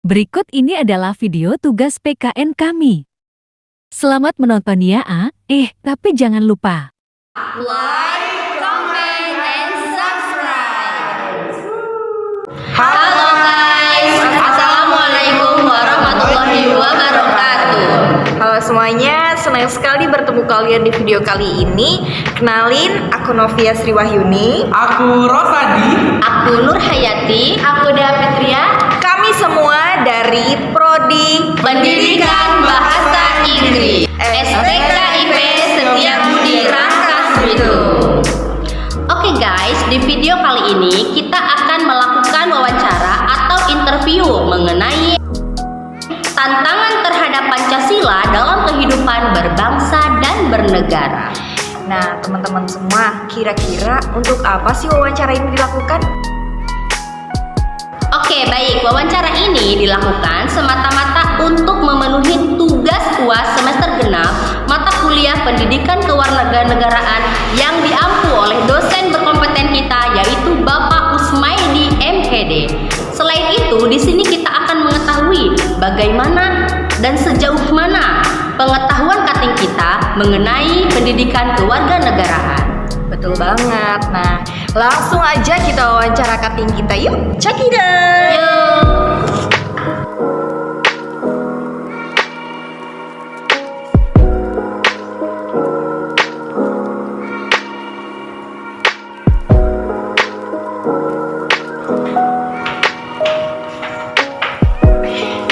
Berikut ini adalah video tugas PKN kami. Selamat menonton ya, A. Tapi jangan lupa Like, comment, and subscribe. Halo guys, Assalamualaikum warahmatullahi wabarakatuh. Halo semuanya, senang sekali bertemu kalian di video kali ini. Kenalin, aku Novia Sriwahyuni. Aku Rosadi. Aku Nur Hayati. Aku Dea Fitria. Kami semua dari Prodi Pendidikan Bahasa Inggris STKIP Setiabudi Rangkas Bitung. Oke guys, di video kali ini kita akan melakukan wawancara atau interview mengenai tantangan terhadap Pancasila dalam kehidupan berbangsa dan bernegara. Nah teman-teman semua, kira-kira untuk apa sih wawancara ini dilakukan? Oke, baik. Wawancara ini dilakukan semata-mata untuk memenuhi tugas UAS semester genap mata kuliah Pendidikan Kewarganegaraan yang diampu oleh dosen berkompeten kita, yaitu Bapak Usmaidi MPD. Selain itu, di sini kita akan mengetahui bagaimana dan sejauh mana pengetahuan cutting kita mengenai pendidikan kewarganegaraan. Betul banget. Nah, langsung aja kita wawancara cutting kita yuk. Check it out. Yuk.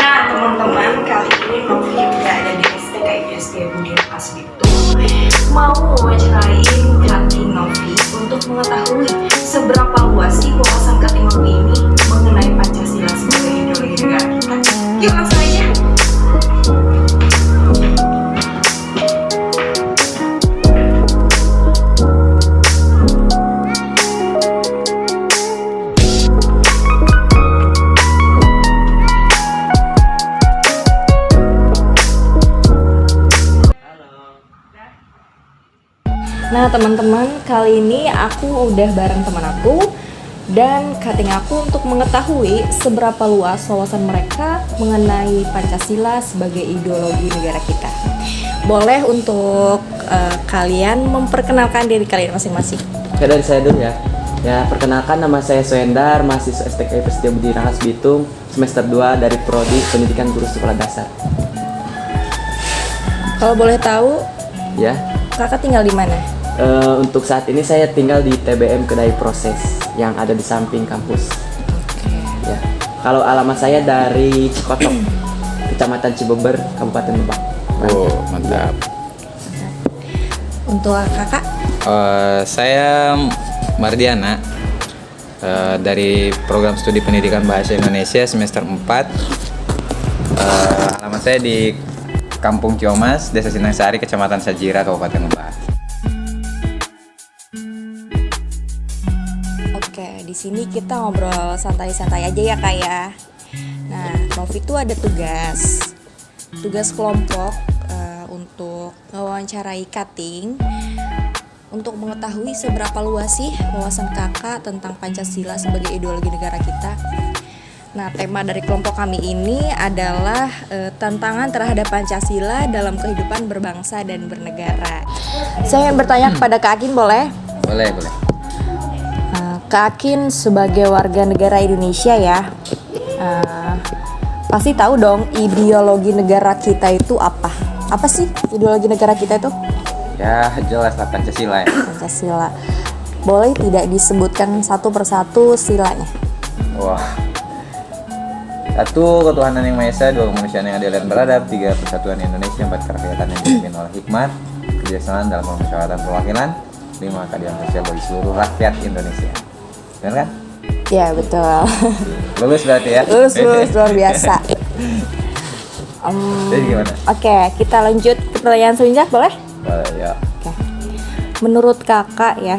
Nah teman-teman, kali ini Novi udah ada di STKIP Setiabudi Rangkas Bitung. Mau wawancarain cutting Novi untuk mengetahui seberapa luas sih wawasan cutting Novi ini mengenai Pancasila sebagai ideologi negara kita. Yuk langsung aja. Nah teman-teman, kali ini aku udah bareng teman aku dan cutting aku untuk mengetahui seberapa luas wawasan mereka mengenai Pancasila sebagai ideologi negara kita. Boleh untuk kalian memperkenalkan diri kalian masing-masing. Oke, dari saya dulu ya. Ya, perkenalkan, nama saya Soendar, mahasiswa STKIP Setiabudi Rangkas Bitung, semester 2 dari Prodi Pendidikan Guru Sekolah Dasar. Kalau boleh tahu, Ya. kakak tinggal di mana? Untuk saat ini saya tinggal di TBM Kedai Proses yang ada di samping kampus. Ya. Kalau alamat saya dari Cikotok, Kecamatan Cibeber, Kabupaten Lebak. Oh, mantap. Untuk kakak? Saya Mardiana dari program studi pendidikan bahasa Indonesia semester 4. Alamat saya di Kampung Ciomas, Desa Sinangsari, Kecamatan Sajira, Kabupaten Lebak. Oke, di sini kita ngobrol santai-santai aja ya kak ya. Nah, Novi itu ada tugas kelompok untuk mewawancarai cutting untuk mengetahui seberapa luas sih wawasan kakak tentang Pancasila sebagai ideologi negara kita. Nah, tema dari kelompok kami ini adalah tantangan terhadap Pancasila dalam kehidupan berbangsa dan bernegara. Saya ingin bertanya kepada Kak Akin, boleh? Boleh. Kak Akin sebagai warga negara Indonesia ya, pasti tahu dong ideologi negara kita itu apa? Apa sih ideologi negara kita itu? Ya, jelas lah Pancasila ya. Pancasila. Boleh tidak disebutkan satu persatu silanya? Wah. 1. Ketuhanan yang Maha Esa, 2. Kemanusiaan yang adil dan beradab, 3. Persatuan Indonesia, 4. Kerakyatan yang dipimpin oleh hikmat, kerjasama dalam permusyawaratan perwakilan, 5. Keadilan sosial bagi seluruh rakyat Indonesia. Benar kan? Ya betul. Lulus berarti ya? Lulus luar biasa. Jadi gimana? Oke, kita lanjut ke pertanyaan selanjutnya, boleh? Boleh ya. Oke. Menurut kakak ya,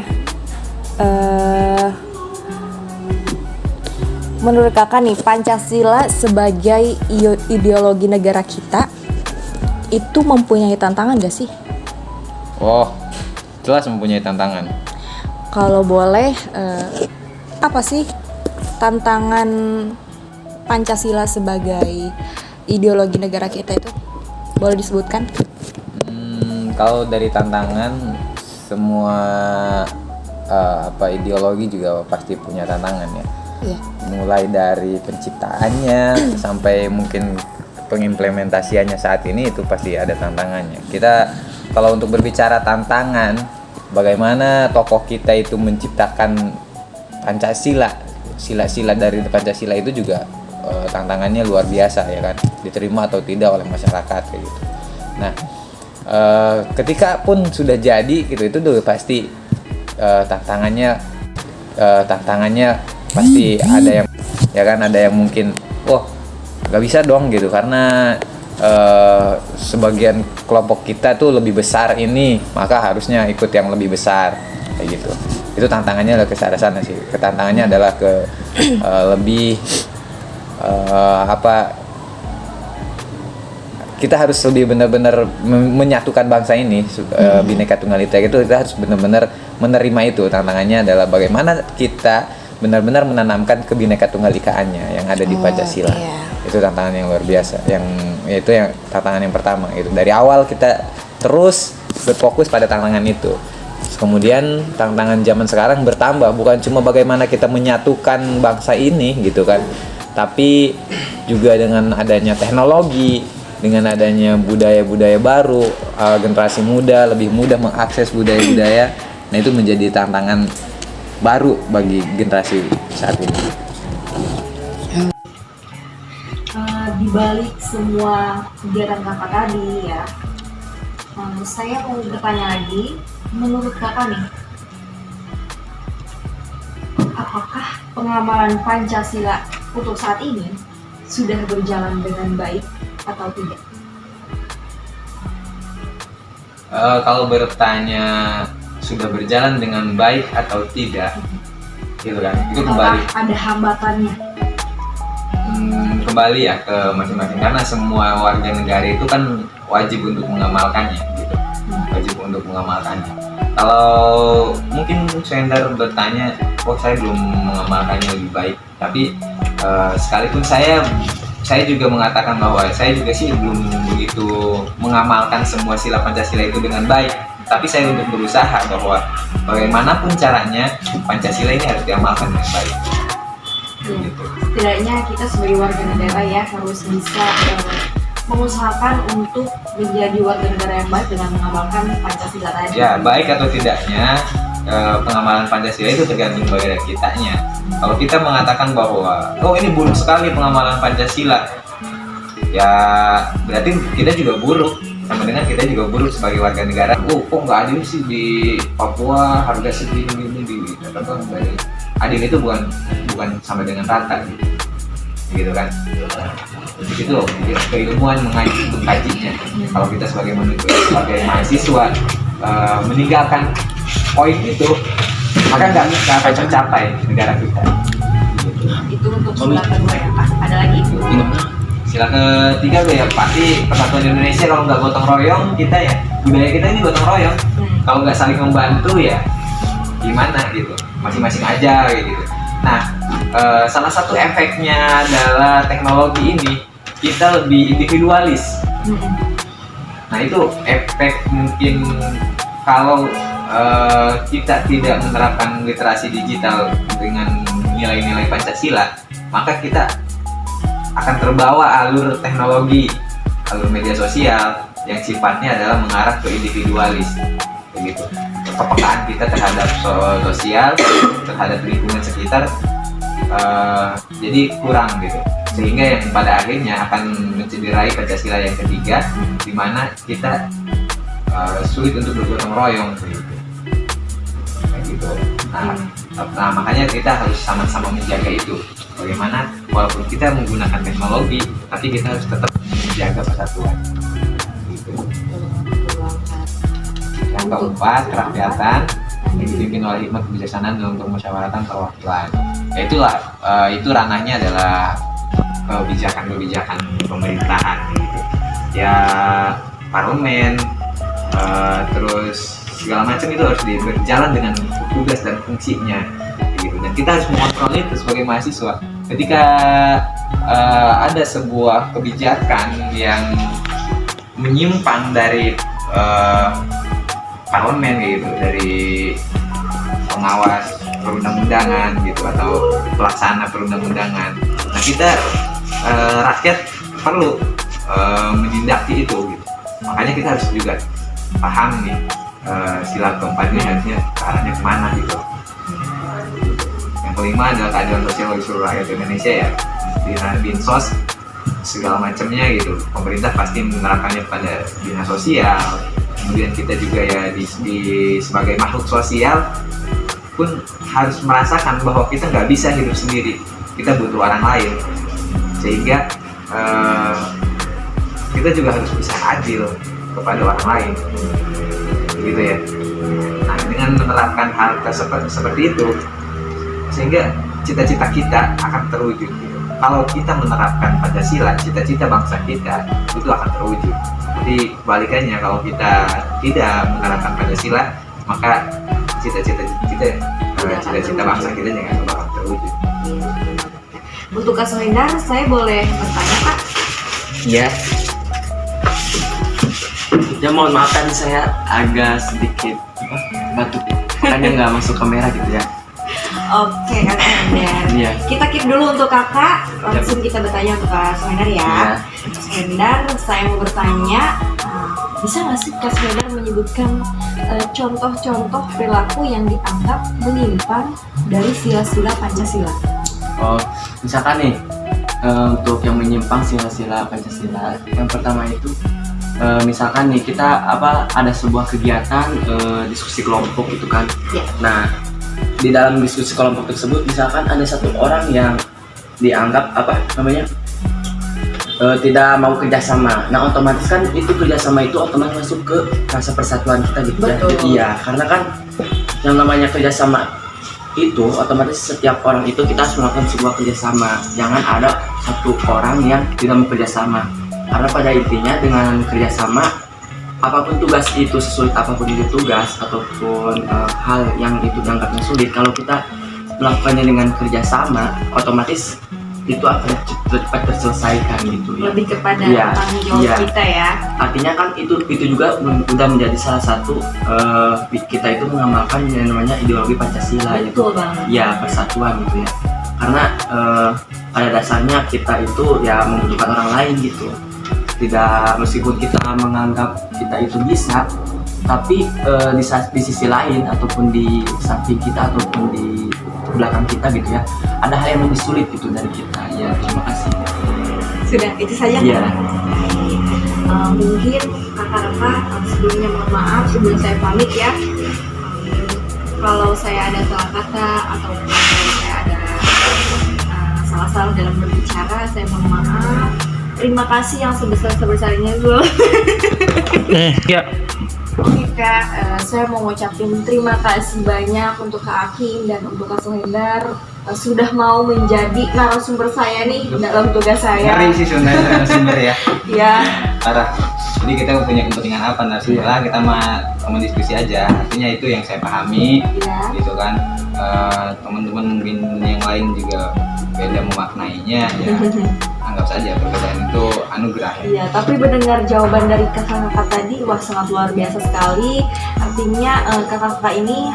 menurut kakak nih, Pancasila sebagai ideologi negara kita itu mempunyai tantangan gak sih? Oh, jelas mempunyai tantangan. Kalau boleh, apa sih tantangan Pancasila sebagai ideologi negara kita itu? Boleh disebutkan? Kalau dari tantangan, semua ideologi juga pasti punya tantangan ya. Iya. Mulai dari penciptaannya sampai mungkin pengimplementasiannya saat ini itu pasti ada tantangannya. Kita kalau untuk berbicara tantangan, bagaimana tokoh kita itu menciptakan Pancasila, sila-sila dari Pancasila itu juga tantangannya luar biasa ya kan, diterima atau tidak oleh masyarakat kayak gitu. Nah, ketika pun sudah jadi gitu, itu udah pasti tantangannya pasti ada yang ya kan, ada yang mungkin nggak bisa dong gitu, karena sebagian kelompok kita tuh lebih besar ini, maka harusnya ikut yang lebih besar kayak gitu. Itu tantangannya adalah ke sana sih. Tantangannya adalah ke lebih kita harus lebih benar-benar menyatukan bangsa ini, Bhinneka Tunggal Ika itu kita harus benar-benar menerima itu. Tantangannya adalah bagaimana kita benar-benar menanamkan Bhinneka Tunggal Ika-nya yang ada di Pancasila. Iya. Itu tantangan yang luar biasa. Itu yang tantangan yang pertama itu. Dari awal kita terus berfokus pada tantangan itu. Kemudian tantangan zaman sekarang bertambah, bukan cuma bagaimana kita menyatukan bangsa ini gitu kan, tapi juga dengan adanya teknologi, dengan adanya budaya-budaya baru, generasi muda lebih mudah mengakses budaya-budaya. Nah, itu menjadi tantangan baru bagi generasi saat ini. Di balik semua kegiatan kakak tadi ya, saya mau bertanya lagi, menurut kakak nih, apakah pengamalan Pancasila untuk saat ini sudah berjalan dengan baik atau tidak? Kalau bertanya sudah berjalan dengan baik atau tidak, gitu kan? Itu kembali. Apakah ada hambatannya? Kembali ya ke masing-masing, karena semua warga negara itu kan wajib untuk mengamalkannya, gitu. Wajib untuk mengamalkannya. Kalau mungkin Sender bertanya, saya belum mengamalkannya lebih baik. Tapi sekalipun saya juga mengatakan bahwa saya juga sih belum begitu mengamalkan semua sila Pancasila itu dengan baik. Tapi saya untuk berusaha bahwa bagaimanapun caranya Pancasila ini harus diamalkan dengan baik. Gitu. Setidaknya kita sebagai warga negara ya harus bisa mengusahakan untuk menjadi warga negara yang baik dengan mengamalkan Pancasila tadi. Ya, baik atau tidaknya pengamalan Pancasila itu tergantung pada kitanya. Kalau kita mengatakan bahwa ini buruk sekali pengamalan Pancasila, ya berarti kita juga buruk. Sama dengan kita juga buruk sebagai warga negara. Kok nggak adil sih di Papua, harga segini adil itu bukan sama dengan rata gitu kan. Itu keilmuan mengkajinya. Kalau kita sebagai mahasiswa meninggalkan poin itu, maka nggak akan tercapai negara kita. Itu untuk sila kedua ya Pak. Ada lagi? Sila ketiga ya pasti persatuan Indonesia. Kalau nggak gotong royong, kita ya budaya kita ini gotong royong. Kalau nggak saling membantu ya gimana gitu, masing-masing aja gitu. Nah, salah satu efeknya adalah teknologi ini kita lebih individualis. Nah, itu efek mungkin kalau kita tidak menerapkan literasi digital dengan nilai-nilai Pancasila, maka kita akan terbawa alur teknologi, alur media sosial yang sifatnya adalah mengarah ke individualis, begitu. Kepekaan kita terhadap sosial, terhadap lingkungan sekitar, jadi kurang gitu. Sehingga yang pada akhirnya akan mencederai Pancasila yang ketiga, di mana kita sulit untuk bergotong royong gitu. Nah, makanya kita harus sama-sama menjaga itu. Bagaimana walaupun kita menggunakan teknologi, tapi kita harus tetap menjaga persatuan. Gitu. Yang keempat, kerakyatan yang dipimpin oleh hikmat kebijaksanaan dalam permusyawaratan perwakilan. Itu ranahnya adalah kebijakan pemerintahan gitu. Ya parlemen, terus segala macam itu harus berjalan dengan tugas dan fungsinya gitu. Dan kita harus mengontrol itu sebagai mahasiswa. ketika ada sebuah kebijakan yang menyimpang dari parlemen gitu, dari pengawas perundang-undangan gitu atau pelaksana perundang-undangan. Nah kita rakyat perlu menindaki itu gitu. Makanya kita harus juga paham nih sila keempat ini harusnya arahnya kemana gitu. Yang kelima adalah keadilan sosial bagi seluruh rakyat Indonesia ya, di Binsos segala macamnya gitu. Pemerintah pasti menerapkannya pada dinas sosial. Kemudian kita juga ya sebagai makhluk sosial pun harus merasakan bahwa kita nggak bisa hidup sendiri, kita butuh orang lain, sehingga kita juga harus bisa adil kepada orang lain, gitu ya. Nah dengan menerapkan hal seperti itu, sehingga cita-cita kita akan terwujud. Kalau kita menerapkan Pancasila, cita-cita bangsa kita itu akan terwujud. Jadi kebalikannya, kalau kita tidak menerapkan Pancasila, maka cita-cita bangsa kita jangan bakal terwujud. Untuk Kak Sohendar, saya boleh bertanya Kak? Ya. Ya mohon maaf tadi saya agak sedikit batuk, makanya nggak masuk kamera gitu ya. Oke Kak Sohendar. Iya. Kita keep dulu untuk kakak, langsung kita bertanya untuk Kak Sohendar ya. Iya. Kak Sohendar, saya mau bertanya, bisa nggak sih Kak Sohendar menyebutkan contoh-contoh perilaku yang dianggap menyimpang dari sila-sila Pancasila? Oh, misalkan nih untuk yang menyimpang sila-sila Pancasila, yang pertama itu misalkan nih kita ada sebuah kegiatan diskusi kelompok gitu kan. Ya. Nah di dalam diskusi kelompok tersebut misalkan ada satu orang yang dianggap tidak mau kerjasama. Nah otomatis kan itu kerjasama itu otomatis masuk ke rasa persatuan kita gitu ya. Betul. Iya, karena kan yang namanya kerjasama itu otomatis setiap orang itu kita harus melakukan sebuah kerjasama. Jangan ada satu orang yang tidak mau kerjasama. Karena pada intinya dengan kerjasama, apapun tugas itu, sesulit apapun itu tugas ataupun hal yang itu dianggapnya sulit, kalau kita melakukannya dengan kerjasama, otomatis itu akan cepat terselesaikan gitu ya. Lebih kepada Iya, tanggung jawab iya. kita ya. Artinya kan itu juga udah menjadi salah satu kita itu mengamalkan yang namanya ideologi Pancasila Betul gitu. banget. Ya persatuan gitu ya. Karena pada dasarnya kita itu ya membutuhkan orang lain gitu. Tidak, meskipun kita menganggap kita itu bisa, tapi di sisi lain ataupun di samping kita ataupun di belakang kita gitu ya, ada hal yang lebih sulit gitu dari kita. Ya terima kasih. Sudah, itu saja Iya. Kak. Mungkin kakak-kakak sebelumnya mohon maaf sebelum saya pamit ya. Kalau saya ada salah kata ataupun kalau saya ada salah-salah dalam berbicara, saya mohon maaf. Terima kasih yang sebesar-besarnya dulu. Ya. Jika saya mau ngucapin terima kasih banyak untuk Kak Aking dan untuk Kak Sohendar sudah mau menjadi narasumber saya nih dalam tugas saya. Ngeri sih sebenarnya narasumber ya. Ya. Parah. Jadi kita punya kepentingan apa narasumber lah, kita mah teman diskusi aja. Artinya itu yang saya pahami, Ya. gitu kan. Teman-teman mungkin yang lain juga beda memaknainya ya. Anggap saja perbedaan itu anugerah ya. Iya, tapi mendengar jawaban dari kakak-kakak tadi, wah sangat luar biasa sekali. Artinya kakak-kakak ini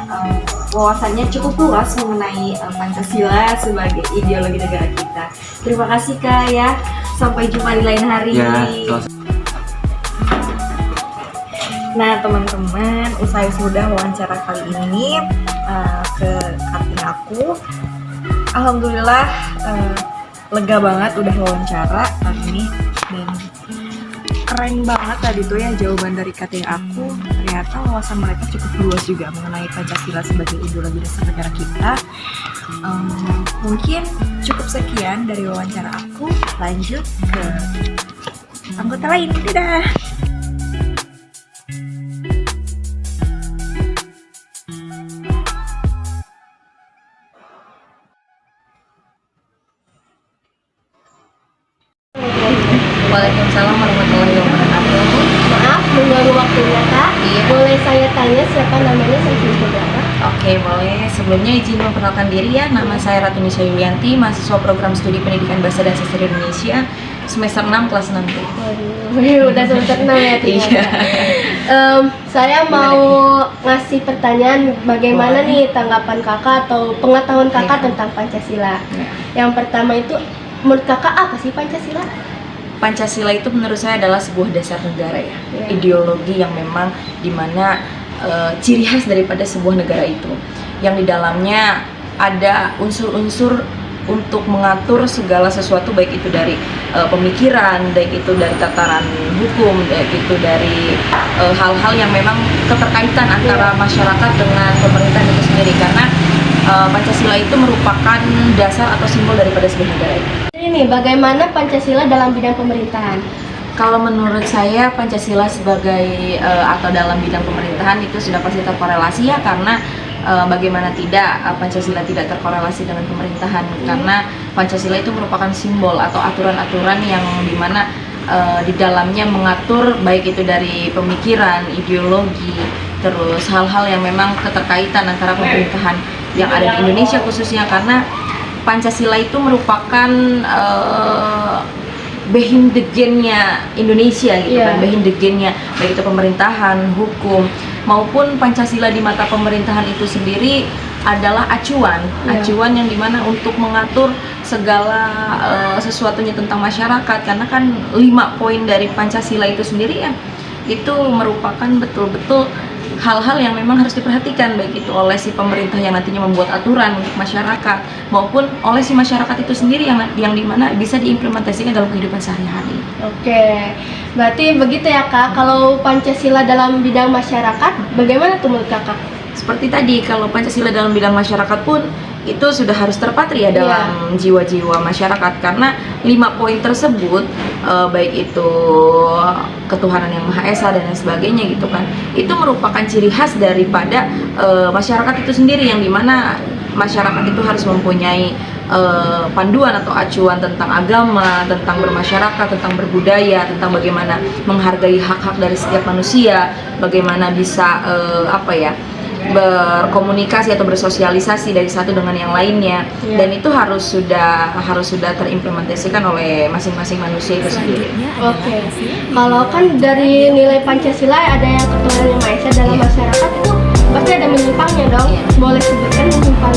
wawasannya cukup luas mengenai Pancasila sebagai ideologi negara kita. Terima kasih Kak ya. Sampai jumpa di lain hari. Ya, Nah teman-teman, usai sudah wawancara kali ini ke Aking aku, alhamdulillah lega banget udah wawancara kali ini, dan keren banget tadi tuh ya jawaban dari kating aku. Ternyata wawasan mereka cukup luas juga mengenai Pancasila sebagai ideologi dasar negara kita. Mungkin cukup sekian dari wawancara aku, lanjut ke anggota lain. Dadah. Waalaikumsalam warahmatullahi wabarakatuh. Maaf, mengganggu waktunya Kak. Iya. Boleh saya tanya siapa namanya, saya saudara? Oke, boleh. Sebelumnya izin memperkenalkan diri ya. Nama saya Ratu Nisha Yulianti, mahasiswa program studi pendidikan bahasa dan sastra Indonesia semester 6 kelas 6. Waduh, udah semester 6 ya ternyata. Saya mau ngasih pertanyaan bagaimana nih tanggapan kakak atau pengetahuan kakak tentang Pancasila. Yang pertama itu, menurut kakak apa sih Pancasila? Pancasila itu menurut saya adalah sebuah dasar negara ya. Ideologi yang memang dimana ciri khas daripada sebuah negara itu, yang di dalamnya ada unsur-unsur untuk mengatur segala sesuatu, baik itu dari pemikiran, baik itu dari tataran hukum, baik itu dari hal-hal yang memang keterkaitan antara masyarakat dengan pemerintahan itu sendiri, karena Pancasila itu merupakan dasar atau simbol daripada sebuah negara. Ini bagaimana Pancasila dalam bidang pemerintahan? Kalau menurut saya Pancasila sebagai atau dalam bidang pemerintahan itu sudah pasti terkorelasi ya, karena bagaimana tidak Pancasila tidak terkorelasi dengan pemerintahan, karena Pancasila itu merupakan simbol atau aturan-aturan yang dimana di dalamnya mengatur baik itu dari pemikiran, ideologi, terus hal-hal yang memang keterkaitan antara pemerintahan yang ada di Indonesia khususnya, karena Pancasila itu merupakan behind the gen-nya Indonesia gitu kan, behind the gen-nya baik itu pemerintahan, hukum, maupun Pancasila di mata pemerintahan itu sendiri adalah acuan yang dimana untuk mengatur segala sesuatunya tentang masyarakat, karena kan 5 poin dari Pancasila itu sendiri ya, itu merupakan betul-betul hal-hal yang memang harus diperhatikan, baik itu oleh si pemerintah yang nantinya membuat aturan untuk masyarakat, maupun oleh si masyarakat itu sendiri yang dimana bisa diimplementasikan dalam kehidupan sehari-hari. Oke, berarti begitu ya Kak. Kalau Pancasila dalam bidang masyarakat, bagaimana tuh menurut kakak? Seperti tadi, kalau Pancasila dalam bidang masyarakat pun itu sudah harus terpatri ya dalam jiwa-jiwa masyarakat, karena 5 poin tersebut baik itu ketuhanan yang Maha Esa dan lain sebagainya gitu kan, itu merupakan ciri khas daripada masyarakat itu sendiri, yang dimana masyarakat itu harus mempunyai panduan atau acuan tentang agama, tentang bermasyarakat, tentang berbudaya, tentang bagaimana menghargai hak-hak dari setiap manusia, bagaimana bisa berkomunikasi atau bersosialisasi dari satu dengan yang lainnya, dan itu harus sudah terimplementasikan oleh masing-masing manusia itu sendiri. Oke, kalau kan dari nilai Pancasila ada yang ketuhanan yang Maha Esa dalam masyarakat itu pasti ada menyimpangnya dong. Boleh sebutkan menyimpang?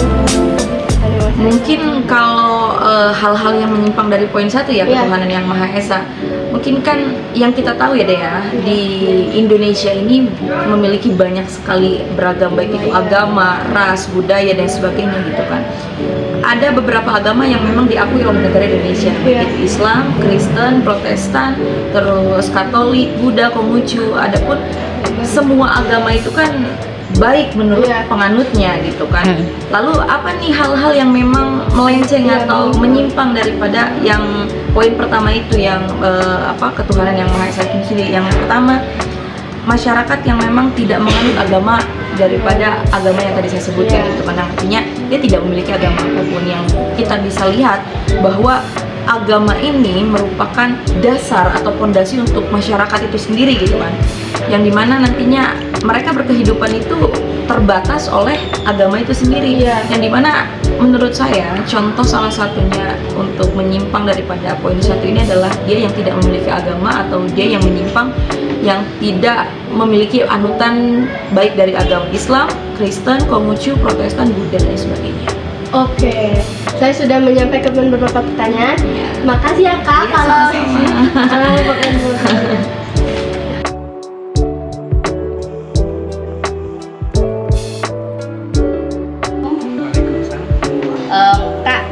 Mungkin kalau hal-hal yang menyimpang dari poin 1 ya, ketuhanan yang Maha Esa, mungkin kan yang kita tahu ya deh ya, di Indonesia ini memiliki banyak sekali beragam, baik itu agama, ras, budaya dan sebagainya gitu kan. Ada beberapa agama yang memang diakui oleh negara Indonesia, baik itu Islam, Kristen, Protestan, terus Katolik, Buddha, Konghucu. Adapun semua agama itu kan baik menurut penganutnya gitu kan. Lalu apa nih hal-hal yang memang melenceng atau menyimpang daripada yang poin pertama itu, yang ketuhanan yang Maha Esa itu sendiri. Yang pertama, masyarakat yang memang tidak menganut agama daripada agama yang tadi saya sebutkan gitu kan, artinya dia tidak memiliki agama apapun. Yang kita bisa lihat bahwa agama ini merupakan dasar atau fondasi untuk masyarakat itu sendiri gitu kan, yang dimana nantinya mereka berkehidupan itu terbatas oleh agama itu sendiri, yang dimana menurut saya contoh salah satunya untuk menyimpang daripada poin 1 ini adalah dia yang tidak memiliki agama, atau dia yang menyimpang yang tidak memiliki anutan baik dari agama Islam, Kristen, Konghucu, Protestan, Buddha dan sebagainya. Oke, saya sudah menyampaikan beberapa pertanyaan. Makasih ya Kak. Kalau Kak,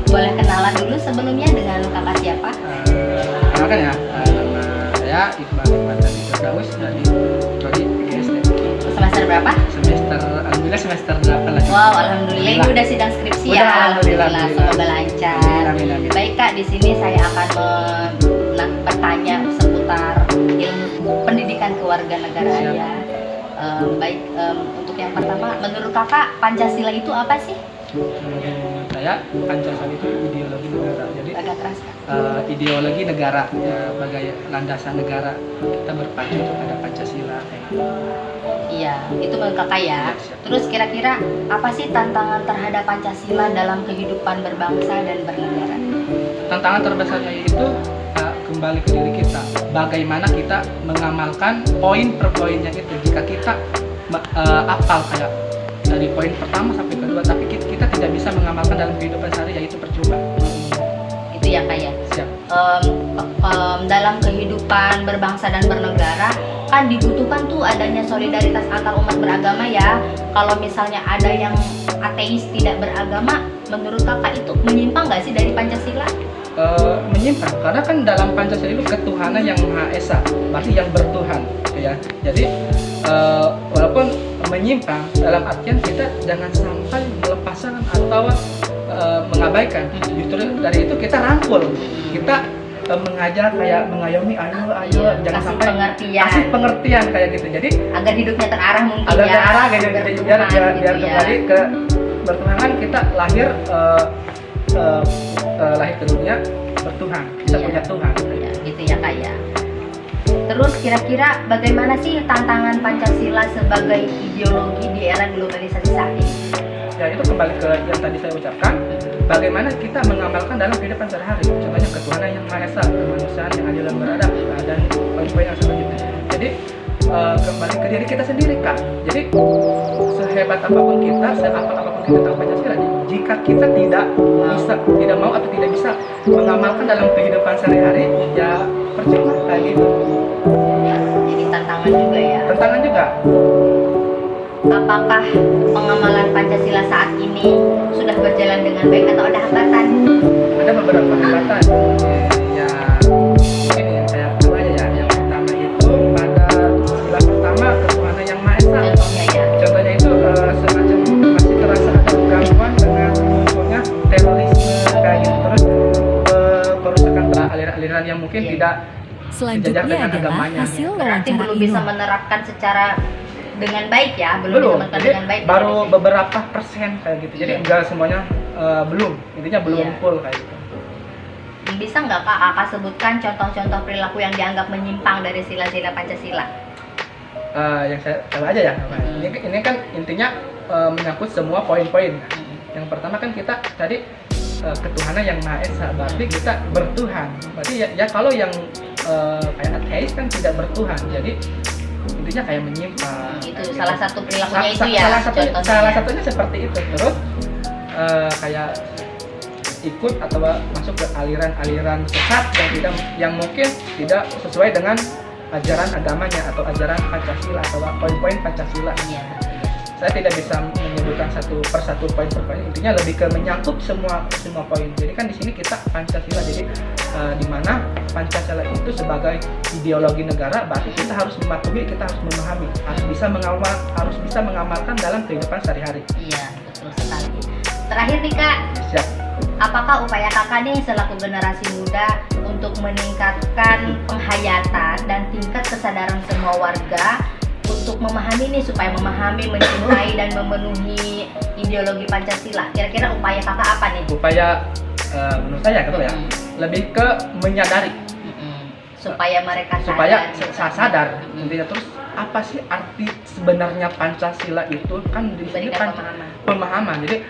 boleh kenalan dulu sebelumnya dengan kakak siapa? Kenalkan ya, nama saya Iqbal Fatani Firdaus dari Prodi PGSD. Semester berapa? Alhamdulillah semester 8 lagi. Wow, alhamdulillah ini udah sidang skripsi ya. Alhamdulillah. Semoga lancar. Amin. Baik Kak, di sini saya akan bertanya seputar ilmu pendidikan kewarganegaraan ya. Baik, untuk yang pertama, menurut Kakak Pancasila itu apa sih? Menurut saya Pancasila itu ideologi negara. Jadi agak keras Kak. Ideologi negara ya, sebagai landasan negara kita berpacu kepada Pancasila. Iya, itu menurut kakak ya. Terus kira-kira apa sih tantangan terhadap Pancasila dalam kehidupan berbangsa dan bernegara? Tantangan terbesarnya itu kembali ke diri kita. Bagaimana kita mengamalkan poin per poinnya itu. Jika kita apal kayak dari poin pertama sampai kedua, tapi kita tidak bisa mengamalkan dalam kehidupan sehari, yaitu percuma. Itu ya kak ya. Siap. Dalam kehidupan berbangsa dan bernegara kan dibutuhkan tuh adanya solidaritas antar umat beragama ya. Kalau misalnya ada yang ateis tidak beragama, menurut kakak itu menyimpang nggak sih dari Pancasila? Menyimpang, karena kan dalam Pancasila itu ketuhanan yang Maha Esa, berarti yang bertuhan ya. Jadi walaupun menyimpang dalam artian kita jangan sampai melepaskan atau mengabaikan. Justru dari itu kita rangkul, kita mengajar kayak mengayomi, ayo jangan sampai kasih pengertian kayak gitu. Jadi agar hidupnya terarah mungkin agar ya. terarah kayak gitu, biar kembali ke bertuhan. Kita lahir lahir ke dunia bertuhan, kita punya Tuhan. Ya, gitu ya kak ya. Terus kira-kira bagaimana sih tantangan Pancasila sebagai ideologi di era globalisasi saat ini? Ya itu kembali ke yang tadi saya ucapkan, bagaimana kita mengamalkan dalam kehidupan sehari-hari. Contohnya ketuhanan yang Maha Esa, kemanusiaan yang adil dan beradab, dan poin-poin yang selanjutnya. Jadi kembali ke diri kita sendiri kak. Jadi sehebat apapun kita, seapal apapun kita tahu Pancasila, jika kita tidak bisa, tidak mau atau tidak bisa mengamalkan dalam kehidupan sehari-hari, ya percuma kayak gitu. Jadi tantangan juga ya. Tantangan juga. Apakah pengamalan Pancasila saat ini sudah berjalan dengan baik atau ada hambatan? Ada beberapa hambatan. Ya mungkin yang saya tahu aja ya. Yang pertama itu pada sila pertama ketuhanan yang Maha Esa. Contohnya itu semacam masih terasa ada gangguan dengan munculnya terorisme kayak gitu. Terus perusakan aliran-aliran yang mungkin tidak Selanjutnya dengan adalah agamanya. hasil Berarti wawancara belum bisa Ino. menerapkan secara dengan baik ya, belum Belum, bisa jadi dengan baik. baru beberapa persen kayak gitu. Jadi enggak semuanya belum, intinya belum Iya. full kayak gitu. Bisa nggak kakak sebutkan contoh-contoh perilaku yang dianggap menyimpang dari sila-sila Pancasila? Yang saya tahu aja ya. Ini kan intinya menyangkut semua poin-poin. Yang pertama kan kita tadi ketuhanan yang Maha Esa, berarti kita bertuhan. Berarti ya kalau yang kayak ateis kan tidak bertuhan. Jadi intinya kayak menyimpang. Itu kayak salah gitu. satu perilakunya itu ya. Salah satunya seperti itu. Terus kayak ikut atau masuk ke aliran-aliran sesat yang mungkin tidak sesuai dengan ajaran agamanya atau ajaran Pancasila atau poin-poin Pancasila. Iya. Saya tidak bisa menyebutkan satu persatu poin per poin, intinya lebih ke menyangkut semua poin. Jadi kan di sini kita Pancasila, jadi di mana Pancasila itu sebagai ideologi negara, berarti kita harus mematuhi, kita harus memahami, harus bisa mengamalkan dalam kehidupan sehari-hari. Iya, betul sekali. Terakhir nih kak, Siap. apakah upaya kakak nih selaku generasi muda untuk meningkatkan penghayatan dan tingkat kesadaran semua warga untuk memahami nih, supaya memahami, mencintai dan memenuhi ideologi Pancasila? Kira-kira upaya kakak apa nih? Upaya menurut saya gitu ya, lebih ke menyadari Supaya mereka supaya sadar. sadar intinya. Terus apa sih arti sebenarnya Pancasila itu? Kan di sini Berikan pemahaman. Jadi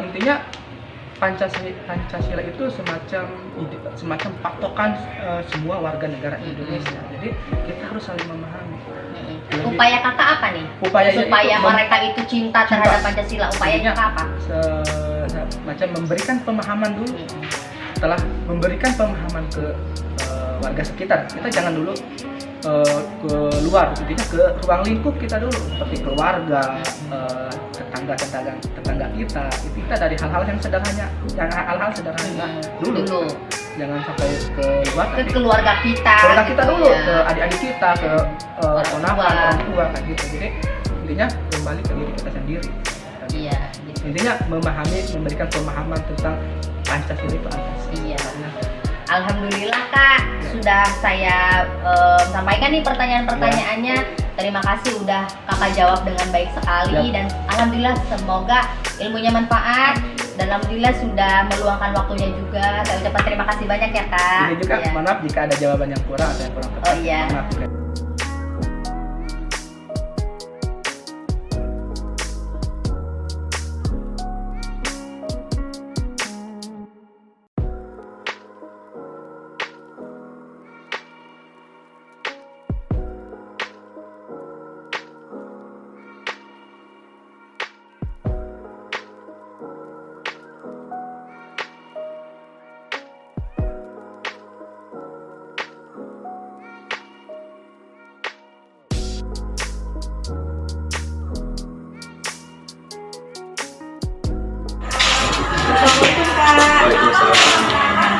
intinya Pancasila itu semacam patokan semua warga negara Indonesia. Jadi kita harus saling memahami. Upaya kakak apa nih? Upayanya supaya itu mereka itu cinta terhadap Pancasila. Upayanya kakak apa? Semacam memberikan pemahaman dulu. Setelah memberikan pemahaman ke warga sekitar, kita jangan dulu ke luar, intinya ke ruang lingkup kita dulu, seperti keluarga, tetangga kita. Itu kita dari hal-hal yang sederhana, dulu. Jangan sampai ke luar, Ke keluarga kita dulu, ya. ke adik-adik kita, ke ponakan, orang tua kayak gitu. Jadi intinya kembali ke diri kita sendiri. Iya, gitu. Intinya memahami, memberikan pemahaman tentang Pancasila itu apa sih? Iya. Alhamdulillah kak, sudah saya sampaikan nih pertanyaan-pertanyaannya. Terima kasih udah kakak jawab dengan baik sekali. Dan alhamdulillah semoga ilmunya manfaat. Dan alhamdulillah sudah meluangkan waktunya juga. Saya ucapkan terima kasih banyak ya kak. Ini juga maaf jika ada jawaban yang kurang atau yang kurang tepat. Oh iya. Maaf juga. Assalamualaikum Kak. Waalaikumsalam.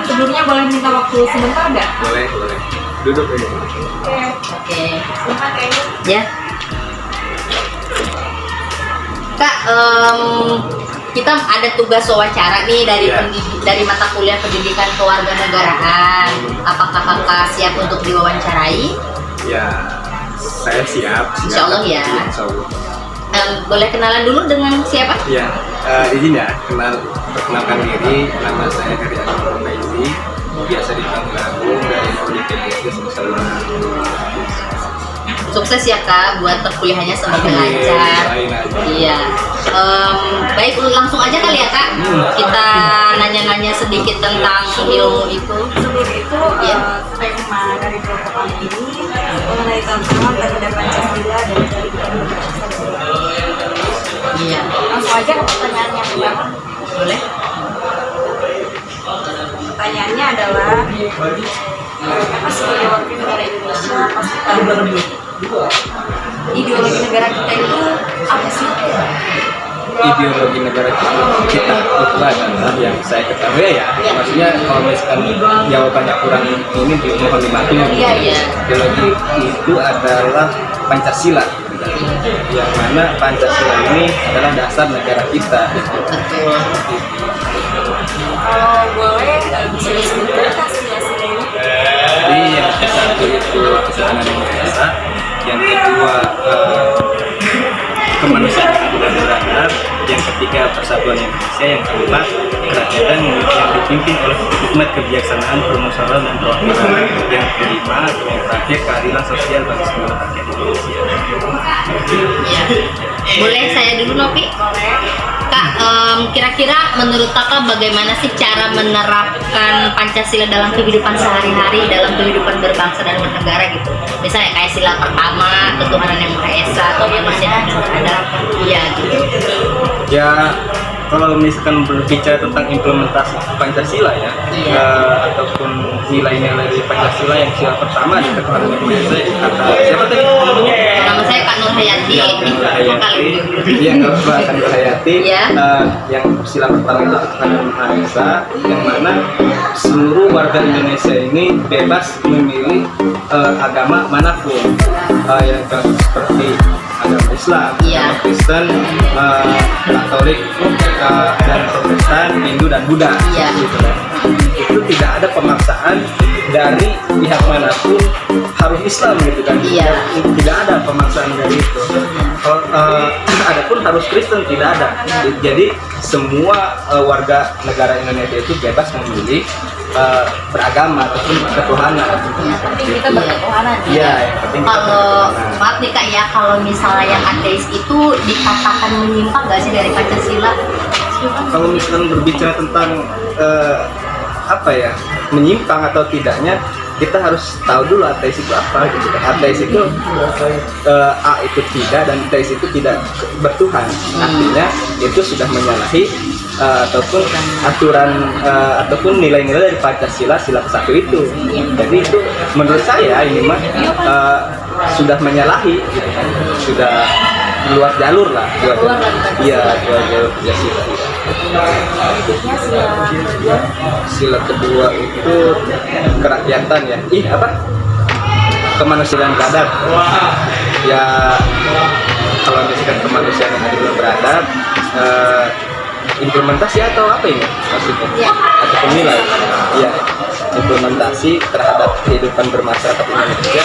Sebelumnya boleh minta waktu sebentar nggak? Boleh. Duduk aja. Oke. Sebentar kayaknya. Ya. Kak, kita ada tugas wawancara nih dari Ya. dari mata kuliah pendidikan kewarganegaraan. Apakah kakak siap untuk diwawancarai? Ya, saya siap. Insya Allah ya. Insya Allah. Boleh kenalan dulu dengan siapa? Ya, izin ya, perkenalkan diri, nama saya Heri Agung Faizi, biasa dipanggil Agung dari Proyek PDS Semester. Sukses ya Kak buat perkuliahannya, semoga Amin, lancar. doain aja. Iya. Baik, langsung aja kali ya Kak. Kita nanya-nanya sedikit tentang ilmu itu. Sebelum itu, Iya. tema dari kelompok kali ini mengenai tantangan terhadap Pancasila dan pendidikan berbangsa dan bernegara. Iya. Langsung aja ke pertanyaan yang pertama. Boleh? Pertanyaannya adalah, apa sebagai warga negara Indonesia pasti tahu ideologi negara kita itu apa sih? Ideologi negara kita itu adalah yang saya ketahui ya, maksudnya kalau misalkan jawabannya kurang ini mohon dimaklumi. Iya. Ideologi itu adalah Pancasila, yang mana Pancasila ini adalah dasar negara kita. Betul. Kalau boleh bisa disebutkan hasil-hasilnya ini? Jadi yang satu itu ketuhanan yang Maha Esa, yang kedua kemanusiaan yang adil dan beradab, yang ketiga persatuan Indonesia, yang keempat kerakyatan yang dipimpin oleh hikmat kebijaksanaan, permusyawaratan dan perwakilan, yang kelima atau yang terakhir keadilan sosial bagi seluruh rakyat Indonesia. Iya. Boleh saya dulu Novi? Kak, kira-kira menurut kakak bagaimana sih cara menerapkan Pancasila dalam kehidupan sehari-hari, dalam kehidupan berbangsa dan bernegara gitu? Misalnya kayak sila pertama, ketuhanan yang Maha Esa, atau kemanusiaan yang beradab, iya gitu. Ya, kalau misalkan berbicara tentang implementasi Pancasila ya, Iya. ataupun nilai-nilai dari Pancasila yang sila pertama di ketuhanan yang Maha Esa, kata siapa tadi namanya? Nama saya Kak Nur Hayati, vokal Iya, kalau Mbak akan Hayati, Iya. yang sila pertama itu ketuhanan yang Maha Esa, yang mana seluruh warga Indonesia ini bebas memilih agama manapun, yang seperti agama Islam, Iya. agama Kristen, Katolik, dan Protestan, Hindu dan Buddha. Iya. Gitu kan. Itu tidak ada pemaksaan dari pihak manapun harus Islam gitu kan. Iya. Tidak ada pemaksaan dari itu. Kalau adapun harus Kristen tidak ada. Jadi semua warga negara Indonesia itu bebas memilih beragama ataupun ketuhanan. kita berketuhanan. Iya, yang penting kita Kalau berketuhanan. maaf nih Kak ya, kalau misalnya yang ateis itu dikatakan menyimpang gak sih dari Pancasila? Kalau misalkan berbicara tentang apa ya, menyimpang atau tidaknya, kita harus tahu dulu ateis itu apa gitu kan. Ateis itu A itu tidak dan ateis itu tidak bertuhan. Artinya itu sudah menyalahi ataupun aturan ataupun nilai-nilai dari Pancasila sila ke-1 itu. Jadi itu menurut saya ini mah sudah menyalahi gitu kan. Sudah di luar jalur lah. Iya, luar jalur Pancasila. Sila kedua itu kerakyatan ya. Apa? Kemanusiaan beradab. Ya, kalau misalkan kemanusiaan yang adil dan beradab, implementasi atau apa ini maksudnya? Atau penilai? Ya, implementasi terhadap kehidupan bermasyarakat Indonesia.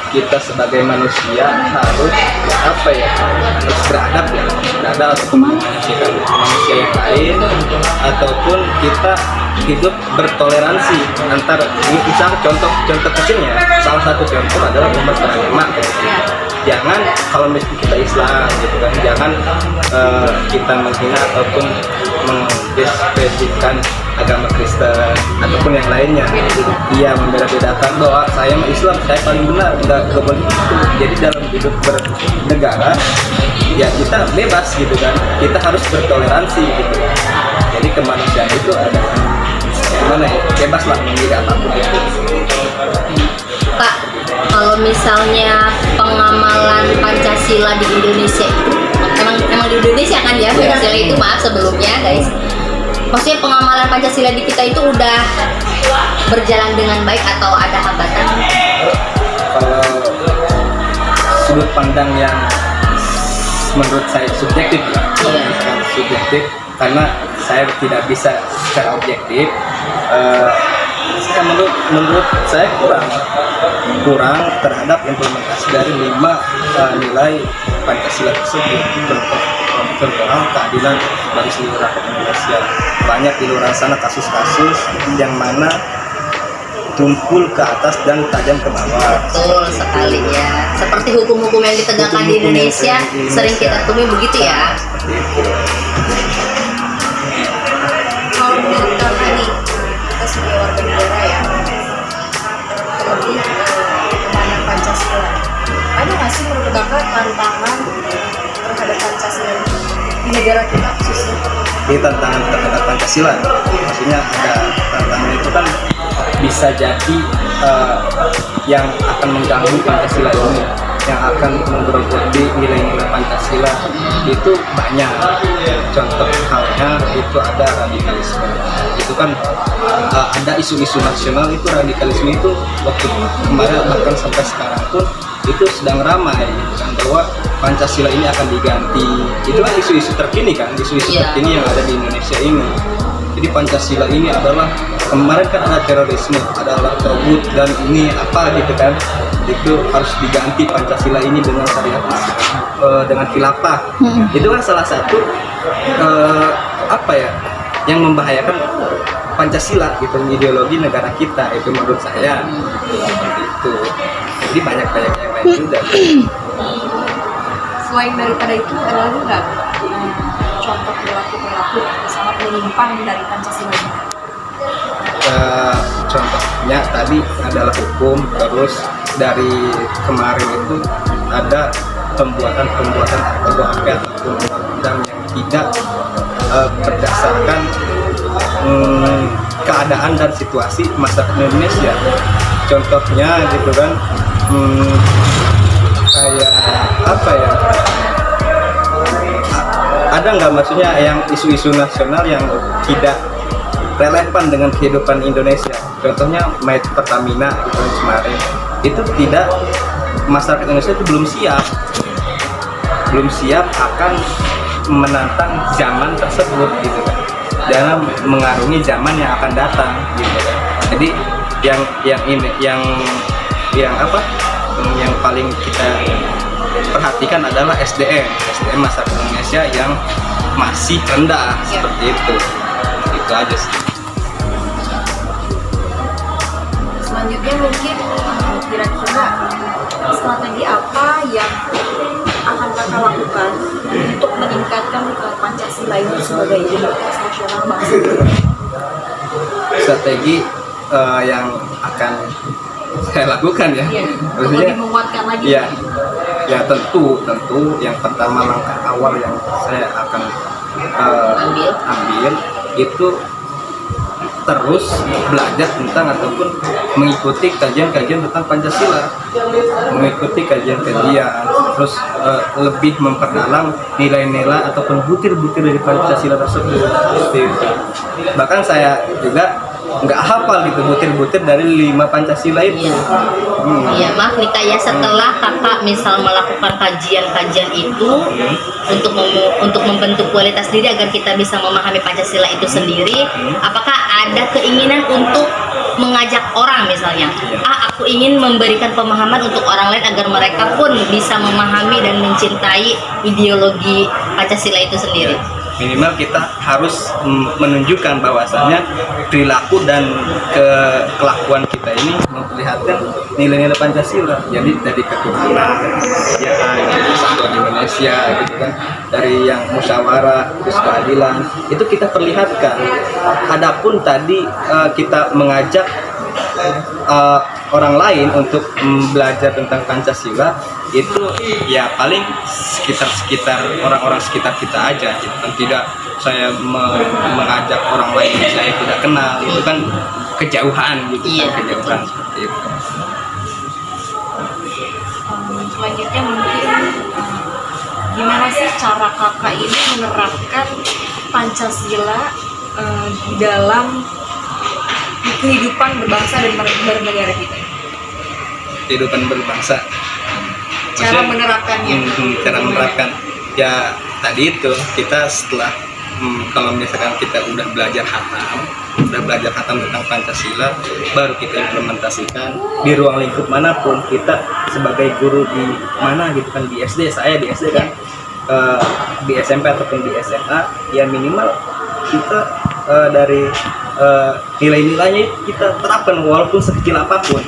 Kita sebagai manusia harus apa ya, harus beradab ya, beradab untuk memanusiakan manusia yang lain, ataupun kita hidup bertoleransi antar, misalnya contoh kecilnya, salah satu contoh adalah umat beragama. Jangan kalau misalnya kita Islam gitu kan, jangan kita menghina ataupun mendeskripsikan agama Kristen ataupun yang lainnya. Iya, membeda-bedakan bahwa saya Islam, saya paling benar, enggak begitu. Jadi dalam hidup bernegara ya kita bebas gitu kan, kita harus bertoleransi gitu. Jadi kemanusiaan itu ada gimana ya, bebas lah memilih apapun itu. Kak, kalau misalnya pengamalan Pancasila di Indonesia itu emang berkembang di Indonesia kan ya Pancasila itu, maaf sebelumnya guys. Maksudnya pengamalan Pancasila di kita itu udah berjalan dengan baik atau ada hambatan? Kalau sudut pandang yang menurut saya subjektif ya, subjektif karena saya tidak bisa secara objektif. Saya menurut saya kurang terhadap implementasi dari 5 nilai Pancasila tersebut. Contohnya keadilan bagi seluruh rakyat Indonesia. Banyak di luar sana kasus-kasus yang mana tumpul ke atas dan tajam ke bawah. Betul sekali ya. Seperti hukum-hukum yang ditegakkan di Indonesia sering kita temui begitu ya. Kalau menurut kakak nih, kita sebagai warga negara ya, terlebih pemahaman Pancasila, ada nggak sih menurut kakak tantangan terhadap Pancasila di negara kita khususnya? Ini tantangan terhadap Pancasila, maksudnya ada tantangan itu kan bisa jadi yang akan mengganggu Pancasila ini, yang akan menggerogoti nilai-nilai Pancasila itu banyak. Contoh halnya itu ada radikalisme. Itu kan ada isu-isu nasional, itu radikalisme itu waktu kemarin bahkan sampai sekarang pun itu sedang ramai kan, bahwa Pancasila ini akan diganti. Itu kan isu-isu terkini kan, isu-isu terkini yang ada di Indonesia ini. Jadi Pancasila ini adalah, kemarin kan ada terorisme, adalah tauhid dan ini apa gitu kan, itu harus diganti Pancasila ini dengan syariat dengan khilafah. Itu kan salah satu apa ya yang membahayakan Pancasila gitu, ideologi negara kita itu menurut saya seperti itu. Jadi banyak yang lain juga. Selain daripada itu, ada lagi nggak contoh perilaku yang sangat menyimpang dari Pancasila? Contohnya tadi adalah hukum, terus dari kemarin itu ada pembuatan RUU ataupun undang-undang yang tidak berdasarkan keadaan dan situasi masyarakat Indonesia. Contohnya gitu kan, kayak apa ya, ada nggak maksudnya yang isu-isu nasional yang tidak relevan dengan kehidupan Indonesia. Contohnya Pertamina gitu kemarin, itu tidak, masyarakat Indonesia itu belum siap akan menantang zaman tersebut gitu kan, dalam mengarungi zaman yang akan datang gitu kan. Jadi yang paling kita perhatikan adalah SDM masyarakat Indonesia yang masih rendah seperti itu aja sih. Selanjutnya mungkin kira-kira strategi apa yang akan kakak lakukan untuk meningkatkan Pancasila itu sebagai identitas nasional bangsa? Strategi yang akan saya lakukan ya, lebih menguatkan lagi. Ya tentu yang pertama, langkah awal yang saya akan ambil itu terus belajar tentang ataupun mengikuti kajian-kajian tentang Pancasila, mengikuti kajian-kajian, terus lebih memperdalam nilai-nilai ataupun butir-butir dari Pancasila tersebut. Bahkan saya juga nggak hafal gitu butir-butir dari 5 Pancasila itu. Iya, maaf nih Kak ya, setelah kakak misal melakukan kajian-kajian itu untuk membentuk kualitas diri agar kita bisa memahami Pancasila itu sendiri, apakah ada keinginan untuk mengajak orang misalnya, aku ingin memberikan pemahaman untuk orang lain agar mereka pun bisa memahami dan mencintai ideologi Pancasila itu sendiri? Minimal kita harus menunjukkan bahwasannya perilaku dan kelakuan kita ini memperlihatkan nilai-nilai Pancasila. Jadi dari ketuhanan, dari kesatuan Indonesia gitu kan, dari yang musyawarah, terus keadilan, itu kita perlihatkan. Adapun tadi kita mengajak orang lain untuk belajar tentang Pancasila, itu ya paling sekitar orang-orang sekitar kita aja gitu kan. Tidak saya mengajak orang lain yang saya tidak kenal, itu kan kejauhan gitu kan, kejauhan seperti itu. Selanjutnya mungkin gimana sih cara kakak ini menerapkan Pancasila dalam kehidupan berbangsa dan bernegara kita? Kehidupan berbangsa. Cara menerapkannya. Cara menerapkan. Ya tadi itu kita setelah kalau misalkan kita udah belajar hatam tentang Pancasila, baru kita implementasikan di ruang lingkup manapun. Kita sebagai guru di mana gitu kan, di SD, saya di SD kan, di SMP ataupun di SMA, ya minimal kita dari nilai-nilainya kita terapkan walaupun sekecil apapun.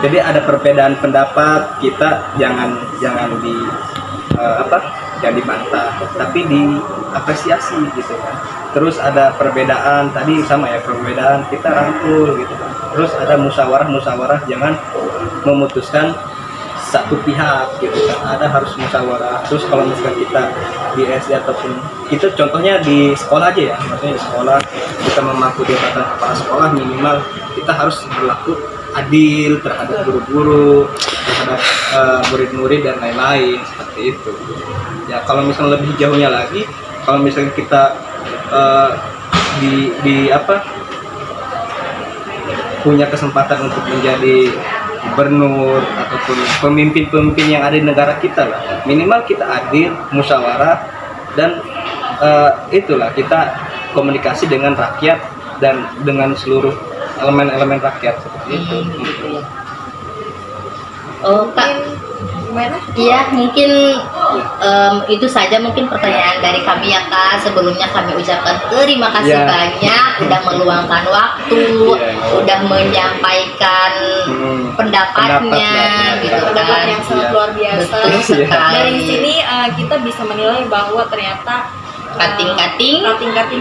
Jadi ada perbedaan pendapat, kita jangan di jangan dibantah, tapi diapresiasi gitu kan. Terus ada perbedaan tadi sama ya, perbedaan kita rangkul gitu kan. Terus ada musyawarah, jangan memutuskan satu pihak gitu kan. Ada harus musyawarah. Terus kalau misalkan kita di SD ataupun itu contohnya di sekolah aja ya, maksudnya di sekolah kita memangku jabatan kepala sekolah, minimal kita harus berlaku adil terhadap guru-guru, terhadap murid-murid dan lain-lain seperti itu. Ya kalau misalnya lebih jauhnya lagi, kalau misalnya kita punya kesempatan untuk menjadi gubernur ataupun pemimpin-pemimpin yang ada di negara kita lah, minimal kita adil, musyawarah, dan itulah kita komunikasi dengan rakyat dan dengan seluruh elemen-elemen rakyat seperti itu. Oh Kak, iya mungkin itu saja mungkin pertanyaan dari kami ya Kak. Sebelumnya kami ucapkan terima kasih banyak udah meluangkan waktu, udah menyampaikan pendapatnya gitu kan. Pendapat yang sangat luar biasa. Betul sekali. Dari sini kita bisa menilai bahwa ternyata kating-kating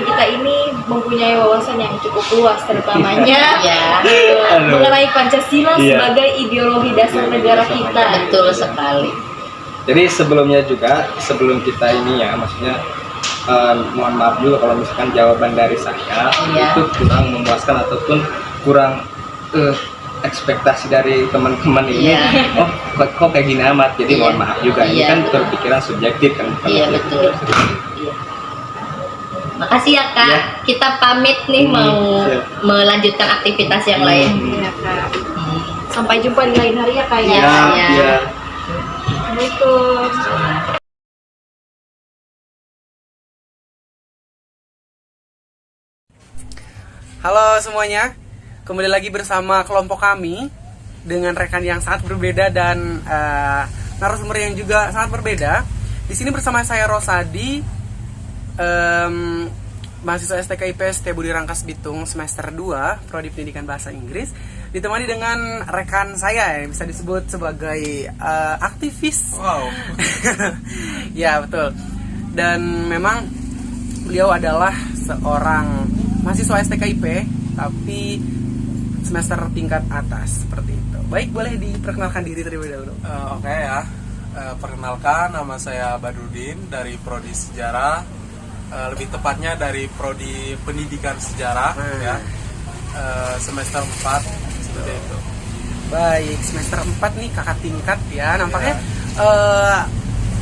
kita ini mempunyai wawasan yang cukup luas, terutamanya mengenai Pancasila sebagai ideologi dasar negara kita. Betul sekali. Jadi sebelum kita ini ya, maksudnya mohon maaf juga kalau misalkan jawaban dari saya itu kurang memuaskan ataupun kurang ekspektasi dari teman-teman ini. Oh kok kayak gini amat, jadi mohon maaf juga. Ini kan berpikiran subjektif kan. Iya betul. Makasih ya Kak, kita pamit nih mau melanjutkan aktivitas yang lain. Iya Kak. Sampai jumpa di lain hari ya Kak ya. Iya. Assalamualaikum. Halo semuanya, kembali lagi bersama kelompok kami dengan rekan yang sangat berbeda dan narasumber yang juga sangat berbeda. Di sini bersama saya Rosadi, mahasiswa STK IPS Budi Rangkas Bitung semester 2 Prodi Pendidikan Bahasa Inggris, ditemani dengan rekan saya yang bisa disebut sebagai aktivis. Wow. Ya betul. Dan memang beliau adalah seorang mahasiswa STK IP tapi semester tingkat atas seperti itu. Baik, boleh diperkenalkan diri terlebih dahulu. Oke ya. Perkenalkan, nama saya Badrudin dari Prodi Sejarah. Lebih tepatnya dari Prodi Pendidikan Sejarah ya, semester 4 seperti itu. Baik, semester 4 nih kakak tingkat ya, nampaknya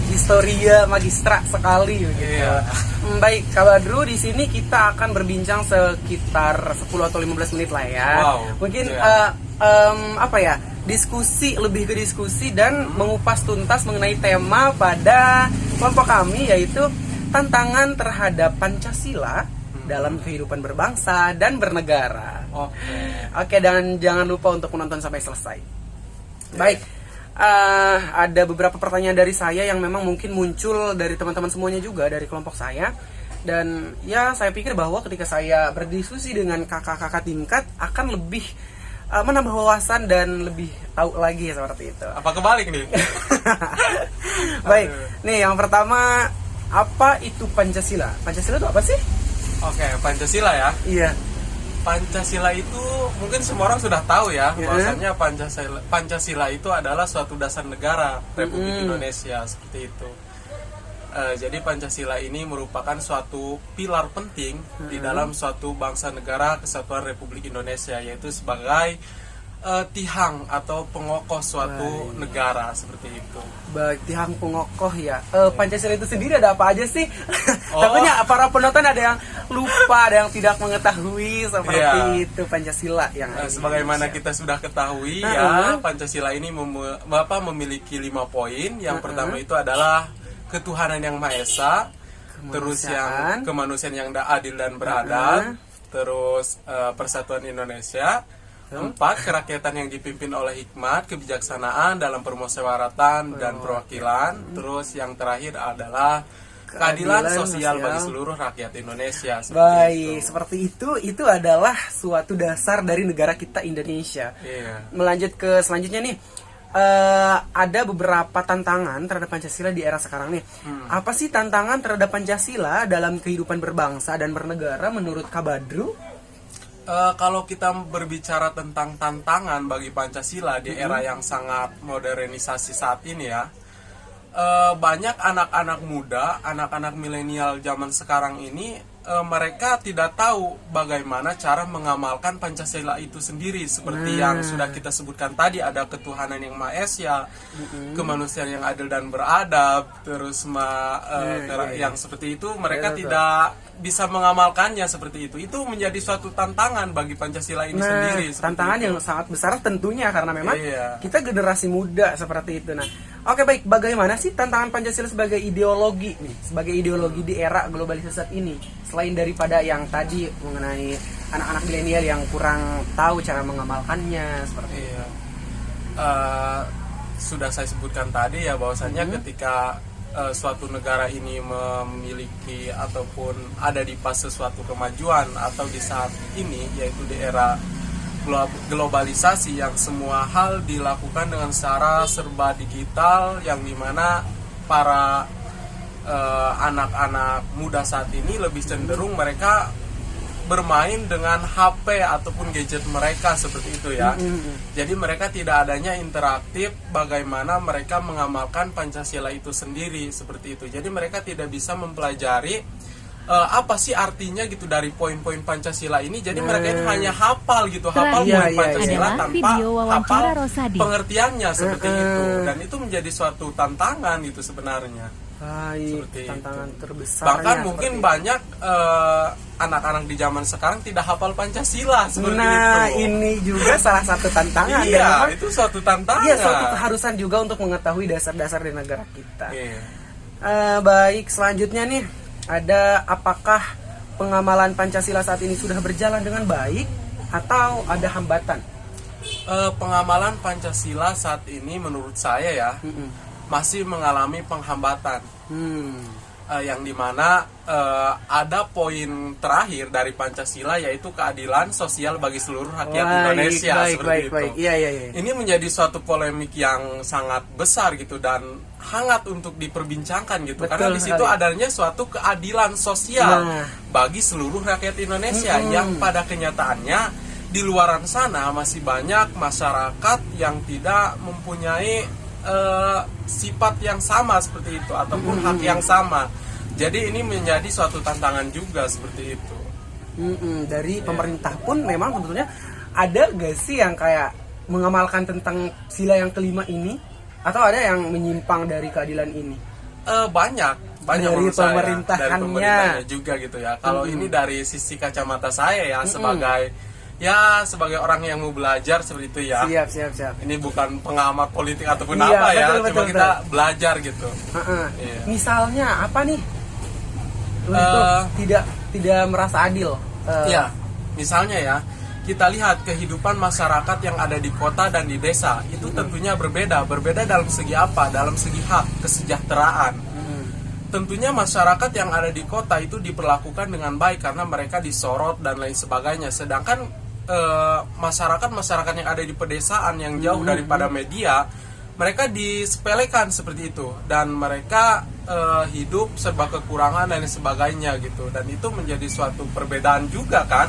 historia magistra sekali gitu. Baik, Kak Badru, di sini kita akan berbincang sekitar 10 atau 15 menit lah ya. Mungkin diskusi, lebih ke diskusi dan mengupas tuntas mengenai tema pada kelompok kami, yaitu tantangan terhadap Pancasila dalam kehidupan berbangsa dan bernegara. Oke, dan jangan lupa untuk menonton sampai selesai. Baik, ada beberapa pertanyaan dari saya yang memang mungkin muncul dari teman-teman semuanya juga dari kelompok saya. Dan ya saya pikir bahwa ketika saya berdiskusi dengan kakak-kakak tingkat akan lebih menambah wawasan dan lebih tahu lagi seperti itu. Apa kebalik nih? Baik, nih yang pertama, apa itu Pancasila? Pancasila itu apa sih? Oke, Pancasila ya. Iya. Pancasila itu mungkin semua orang sudah tahu ya, bahwasanya Pancasila itu adalah suatu dasar negara Republik Indonesia seperti itu. Jadi Pancasila ini merupakan suatu pilar penting di dalam suatu bangsa negara kesatuan Republik Indonesia, yaitu sebagai tihang atau pengokoh suatu negara seperti itu. Baik, tihang pengokoh ya. Pancasila itu sendiri ada apa aja sih? Takutnya para penonton ada yang lupa, ada yang tidak mengetahui seperti itu Pancasila yang sebagaimana kita sudah ketahui ya, Pancasila ini memiliki 5 poin. Yang pertama itu adalah ketuhanan yang Maha Esa, terus yang kemanusiaan yang adil dan beradab, terus persatuan Indonesia. 4, kerakyatan yang dipimpin oleh hikmat, kebijaksanaan dalam permusyawaratan dan perwakilan. Terus yang terakhir adalah keadilan sosial bagi seluruh rakyat Indonesia. Seperti itu. Itu adalah suatu dasar dari negara kita Indonesia. Melanjut ke selanjutnya nih, ada beberapa tantangan terhadap Pancasila di era sekarang nih. Apa sih tantangan terhadap Pancasila dalam kehidupan berbangsa dan bernegara menurut Kak Badru? Kalau kita berbicara tentang tantangan bagi Pancasila di era yang sangat modernisasi saat ini ya, banyak anak-anak muda, anak-anak milenial zaman sekarang ini, mereka tidak tahu bagaimana cara mengamalkan Pancasila itu sendiri. Seperti yang sudah kita sebutkan tadi, ada ketuhanan yang Maha Esa, kemanusiaan yang adil dan beradab, terus yang seperti itu mereka tidak bisa mengamalkannya seperti itu. Itu menjadi suatu tantangan bagi Pancasila ini sendiri. Tantangan yang sangat besar tentunya karena memang kita generasi muda seperti itu. Nah, oke baik, bagaimana sih tantangan Pancasila sebagai ideologi nih, sebagai ideologi di era globalisasi saat ini? Selain daripada yang tadi mengenai anak-anak milenial yang kurang tahu cara mengamalkannya seperti itu. Sudah saya sebutkan tadi ya, bahwasanya ketika suatu negara ini memiliki ataupun ada di fase suatu kemajuan atau di saat ini, yaitu di era globalisasi yang semua hal dilakukan dengan secara serba digital, yang dimana para anak-anak muda saat ini lebih cenderung mereka bermain dengan HP ataupun gadget mereka seperti itu ya. Jadi mereka tidak adanya interaktif bagaimana mereka mengamalkan Pancasila itu sendiri seperti itu. Jadi mereka tidak bisa mempelajari apa sih artinya gitu dari poin-poin Pancasila ini. Jadi mereka ini hanya hafal gitu, hafal poin Pancasila tanpa hafal pengertiannya seperti itu. Dan itu menjadi suatu tantangan gitu sebenarnya. Tantangan terbesar. Bahkan mungkin banyak anak-anak di zaman sekarang tidak hafal Pancasila seperti itu. Nah, ini juga salah satu tantangan. Iya, itu suatu tantangan. Iya, suatu keharusan juga untuk mengetahui dasar-dasar di negara kita. Baik, selanjutnya nih, ada apakah pengamalan Pancasila saat ini sudah berjalan dengan baik atau ada hambatan? Pengamalan Pancasila saat ini menurut saya ya masih mengalami penghambatan, yang dimana ada poin terakhir dari Pancasila, yaitu keadilan sosial bagi seluruh rakyat Indonesia seperti itu. Ini menjadi suatu polemik yang sangat besar gitu dan hangat untuk diperbincangkan gitu. Karena di situ adanya suatu keadilan sosial bagi seluruh rakyat Indonesia yang pada kenyataannya di luaran sana masih banyak masyarakat yang tidak mempunyai sifat yang sama seperti itu ataupun hak yang sama. Jadi ini menjadi suatu tantangan juga seperti itu. Dari pemerintah pun memang tentunya ada gak sih yang kayak mengamalkan tentang sila yang kelima ini, atau ada yang menyimpang dari keadilan ini? Banyak dari pemerintahannya juga gitu ya. Kalau ini dari sisi kacamata saya ya, sebagai orang yang mau belajar seperti itu ya. Siap. Ini bukan pengamat politik ataupun apa ya, cuma kita belajar gitu. Misalnya apa nih untuk tidak merasa adil? Misalnya ya, kita lihat kehidupan masyarakat yang ada di kota dan di desa itu tentunya berbeda dalam segi apa? Dalam segi hak, kesejahteraan. Tentunya masyarakat yang ada di kota itu diperlakukan dengan baik karena mereka disorot dan lain sebagainya. Sedangkan masyarakat yang ada di pedesaan yang jauh daripada media, mereka disepelekan seperti itu dan mereka hidup serba kekurangan dan sebagainya gitu. Dan itu menjadi suatu perbedaan juga kan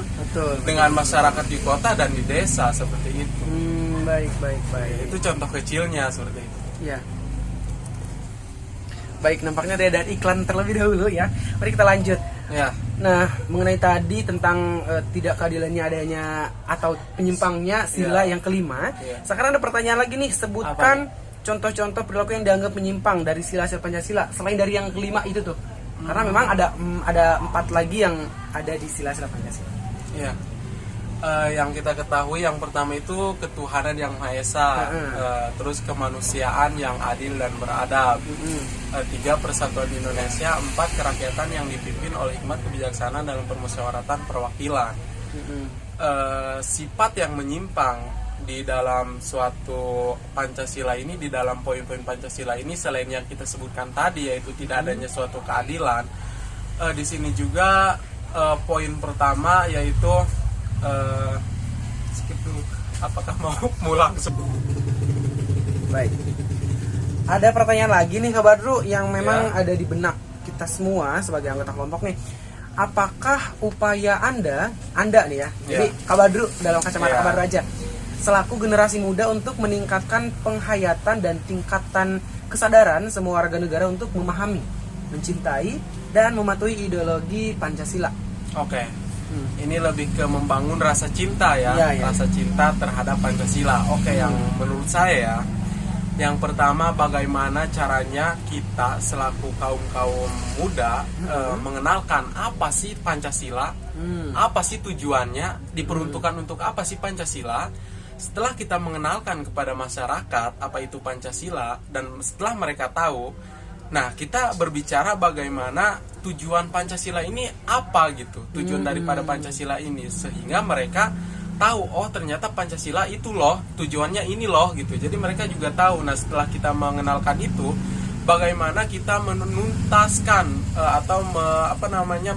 dengan masyarakat di kota dan di desa seperti itu. Baik. Itu contoh kecilnya seperti itu. Iya. Baik, nampaknya ada iklan terlebih dahulu ya. Mari kita lanjut. Ya. Nah, mengenai tadi tentang tidak keadilannya adanya atau penyimpangnya sila yang kelima, sekarang ada pertanyaan lagi nih, sebutkan contoh-contoh perilaku yang dianggap menyimpang dari sila-sila Pancasila selain dari yang kelima itu tuh. Karena memang ada 4 lagi yang ada di sila-sila Pancasila. Iya. Yang kita ketahui yang pertama itu ketuhanan yang Maha Esa, terus kemanusiaan yang adil dan beradab, 3 persatuan Indonesia, 4 kerakyatan yang dipimpin oleh hikmat kebijaksanaan dalam permusyawaratan perwakilan. Sifat yang menyimpang di dalam suatu Pancasila ini, di dalam poin-poin Pancasila ini, selain yang kita sebutkan tadi yaitu tidak adanya suatu keadilan, di sini juga poin pertama yaitu skip dulu. Apakah mau mulang? Baik. Ada pertanyaan lagi nih Kak Badru yang memang ada di benak kita semua sebagai anggota kelompok nih. Apakah upaya Anda nih ya. Jadi Kak Badru dalam kacamata Kak Badru aja, selaku generasi muda untuk meningkatkan penghayatan dan tingkatan kesadaran semua warga negara untuk memahami, mencintai dan mematuhi ideologi Pancasila. Oke. Ini lebih ke membangun rasa cinta ya, rasa cinta terhadap Pancasila. Oke, yang menurut saya yang pertama, bagaimana caranya kita selaku kaum muda mengenalkan apa sih Pancasila, apa sih tujuannya, diperuntukkan untuk apa sih Pancasila. Setelah kita mengenalkan kepada masyarakat apa itu Pancasila, dan setelah mereka tahu, nah kita berbicara bagaimana tujuan Pancasila ini apa gitu, tujuan daripada Pancasila ini, sehingga mereka tahu, oh ternyata Pancasila itu loh, tujuannya ini loh gitu. Jadi mereka juga tahu. Nah setelah kita mengenalkan itu, bagaimana kita menuntaskan atau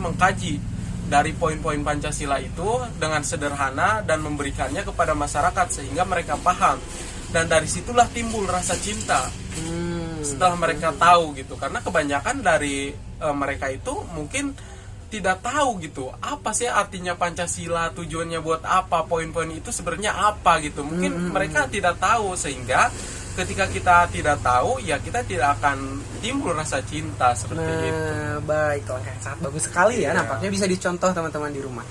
mengkaji dari poin-poin Pancasila itu dengan sederhana dan memberikannya kepada masyarakat sehingga mereka paham. Dan dari situlah timbul rasa cinta. Setelah mereka tahu gitu, karena kebanyakan dari mereka itu mungkin tidak tahu gitu apa sih artinya Pancasila, tujuannya buat apa, poin-poin itu sebenarnya apa gitu. Mungkin mereka tidak tahu, sehingga ketika kita tidak tahu ya kita tidak akan timbul rasa cinta seperti itu. Baik, oke, sangat bagus sekali ya. Nampaknya bisa dicontoh teman-teman di rumah.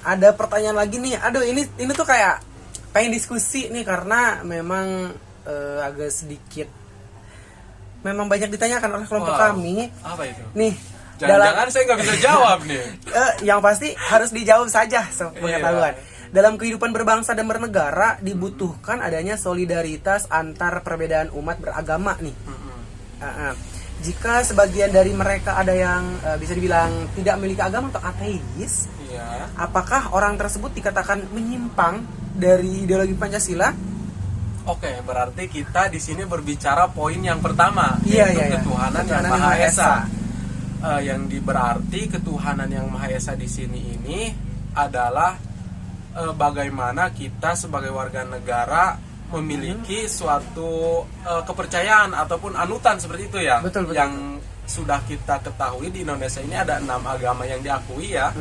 Ada pertanyaan lagi nih. Aduh, ini tuh kayak pengen diskusi nih, karena memang agak sedikit memang banyak ditanyakan oleh kelompok kami. Apa itu? Nih, jangan-jangan saya nggak bisa jawab nih. Yang pasti harus dijawab saja sepengetahuan. Dalam kehidupan berbangsa dan bernegara dibutuhkan adanya solidaritas antar perbedaan umat beragama nih. Jika sebagian dari mereka ada yang bisa dibilang tidak memiliki agama atau ateis, apakah orang tersebut dikatakan menyimpang dari ideologi Pancasila? Oke, berarti kita di sini berbicara poin yang pertama, yaitu ketuhanan yang Maha Esa. Yang berarti ketuhanan yang Maha Esa di sini ini adalah bagaimana kita sebagai warga negara memiliki suatu kepercayaan ataupun anutan seperti itu ya. Betul. Yang sudah kita ketahui di Indonesia ini ada 6 agama yang diakui ya.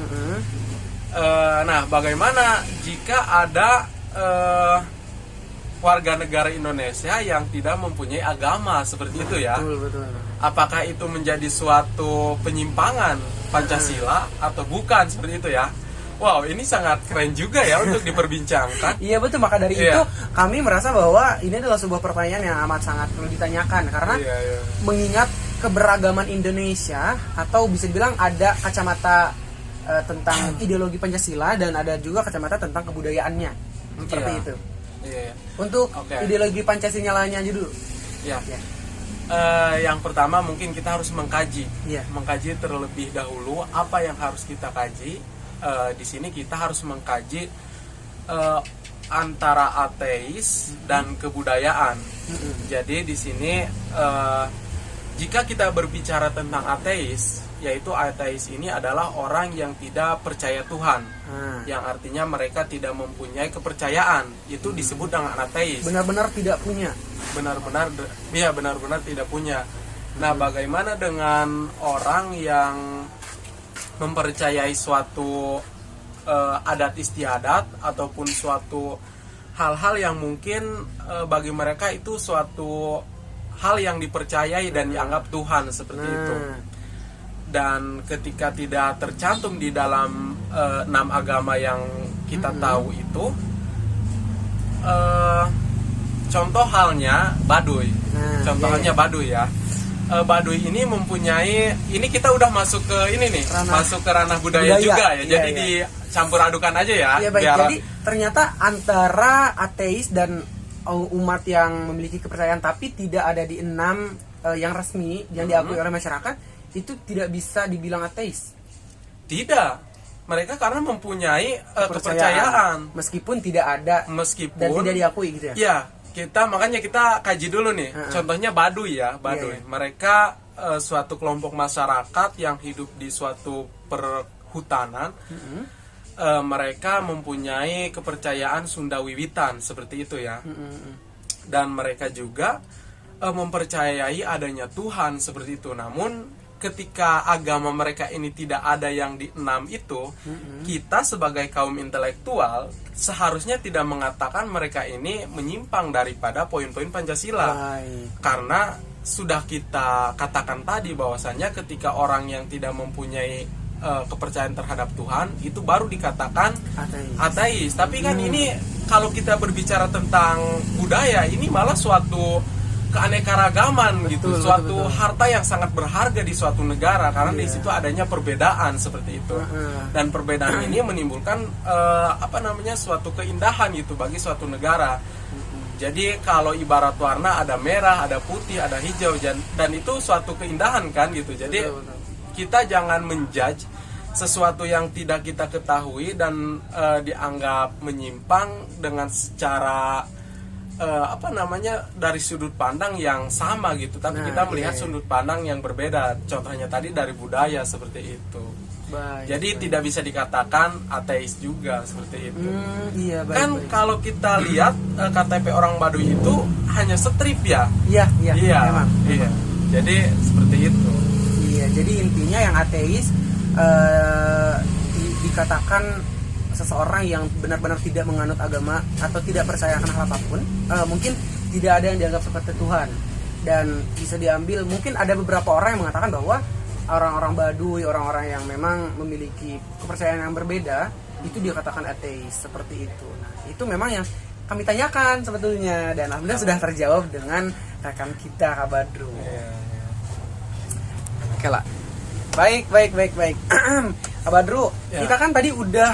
Nah, bagaimana jika ada warga negara Indonesia yang tidak mempunyai agama seperti itu ya? Betul. Apakah itu menjadi suatu penyimpangan Pancasila atau bukan seperti itu ya? Wow, ini sangat keren juga ya untuk diperbincangkan. Iya betul, maka dari itu kami merasa bahwa ini adalah sebuah pertanyaan yang amat sangat perlu ditanyakan, karena mengingat keberagaman Indonesia, atau bisa dibilang ada kacamata tentang ideologi Pancasila dan ada juga kacamata tentang kebudayaannya seperti itu. Untuk ideologi Pancasilanya aja dulu. Yang pertama mungkin kita harus mengkaji terlebih dahulu apa yang harus kita kaji. Di sini kita harus mengkaji antara ateis dan kebudayaan. Jadi di sini jika kita berbicara tentang ateis, yaitu ateis ini adalah orang yang tidak percaya Tuhan, yang artinya mereka tidak mempunyai kepercayaan. Itu disebut dengan ateis. Benar-benar tidak punya. Benar-benar tidak punya. Nah, bagaimana dengan orang yang mempercayai suatu adat istiadat ataupun suatu hal-hal yang mungkin bagi mereka itu suatu hal yang dipercayai dan dianggap Tuhan seperti itu. dan ketika tidak tercantum di dalam 6 agama yang kita tahu itu, contoh halnya Baduy. Contoh halnya Baduy ya. Baduy ini mempunyai, ini kita udah masuk ke ini nih, masuk ke ranah budaya juga ya. Jadi dicampur adukan aja ya. Iya baik. Jadi ternyata antara ateis dan umat yang memiliki kepercayaan tapi tidak ada di 6 yang resmi yang diakui oleh masyarakat, itu tidak bisa dibilang ateis. Tidak. Mereka karena mempunyai kepercayaan meskipun tidak ada, dan tidak diakui gitu ya. Iya, makanya kita kaji dulu nih. Contohnya Baduy ya, Baduy. Mereka suatu kelompok masyarakat yang hidup di suatu perhutanan. Mereka mempunyai kepercayaan Sunda Wiwitan seperti itu ya. Dan mereka juga mempercayai adanya Tuhan seperti itu. Namun ketika agama mereka ini tidak ada yang di 6 itu, kita sebagai kaum intelektual seharusnya tidak mengatakan mereka ini menyimpang daripada poin-poin Pancasila. Karena sudah kita katakan tadi bahwasanya ketika orang yang tidak mempunyai kepercayaan terhadap Tuhan itu baru dikatakan ateis. Tapi kan ini kalau kita berbicara tentang budaya, ini malah suatu keanekaragaman gitu, suatu harta yang sangat berharga di suatu negara karena di situ adanya perbedaan seperti itu. Dan perbedaan ini menimbulkan suatu keindahan gitu bagi suatu negara. Jadi kalau ibarat warna ada merah, ada putih, ada hijau, dan itu suatu keindahan kan gitu. Jadi kita jangan menjudge sesuatu yang tidak kita ketahui dan dianggap menyimpang dengan secara dari sudut pandang yang sama gitu, tapi kita melihat sudut pandang yang berbeda. Contohnya tadi dari budaya seperti itu. Jadi tidak bisa dikatakan ateis juga seperti itu. Kalau kita lihat KTP orang Baduy itu hanya strip ya. Memang. Jadi seperti itu. Jadi intinya yang ateis dikatakan seseorang yang benar-benar tidak menganut agama atau tidak percaya akan hal apapun, mungkin tidak ada yang dianggap seperti Tuhan, dan bisa diambil, mungkin ada beberapa orang yang mengatakan bahwa orang-orang Baduy, orang-orang yang memang memiliki kepercayaan yang berbeda, itu dikatakan ateis seperti itu. Nah, itu memang yang kami tanyakan sebetulnya, dan alhamdulillah sudah terjawab dengan rekan kita Kak Badru. Oke lah. Baik. Kak Badru, kita kan tadi udah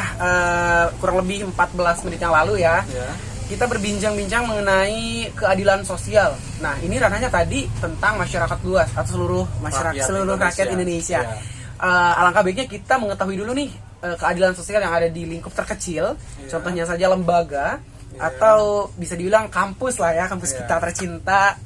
kurang lebih 14 menit yang lalu ya. Kita berbincang-bincang mengenai keadilan sosial. Nah, ini ranahnya tadi tentang masyarakat luas atau seluruh rakyat Indonesia. Alangkah baiknya kita mengetahui dulu nih keadilan sosial yang ada di lingkup terkecil. Contohnya saja lembaga atau bisa dibilang kampus lah ya, kampus kita tercinta.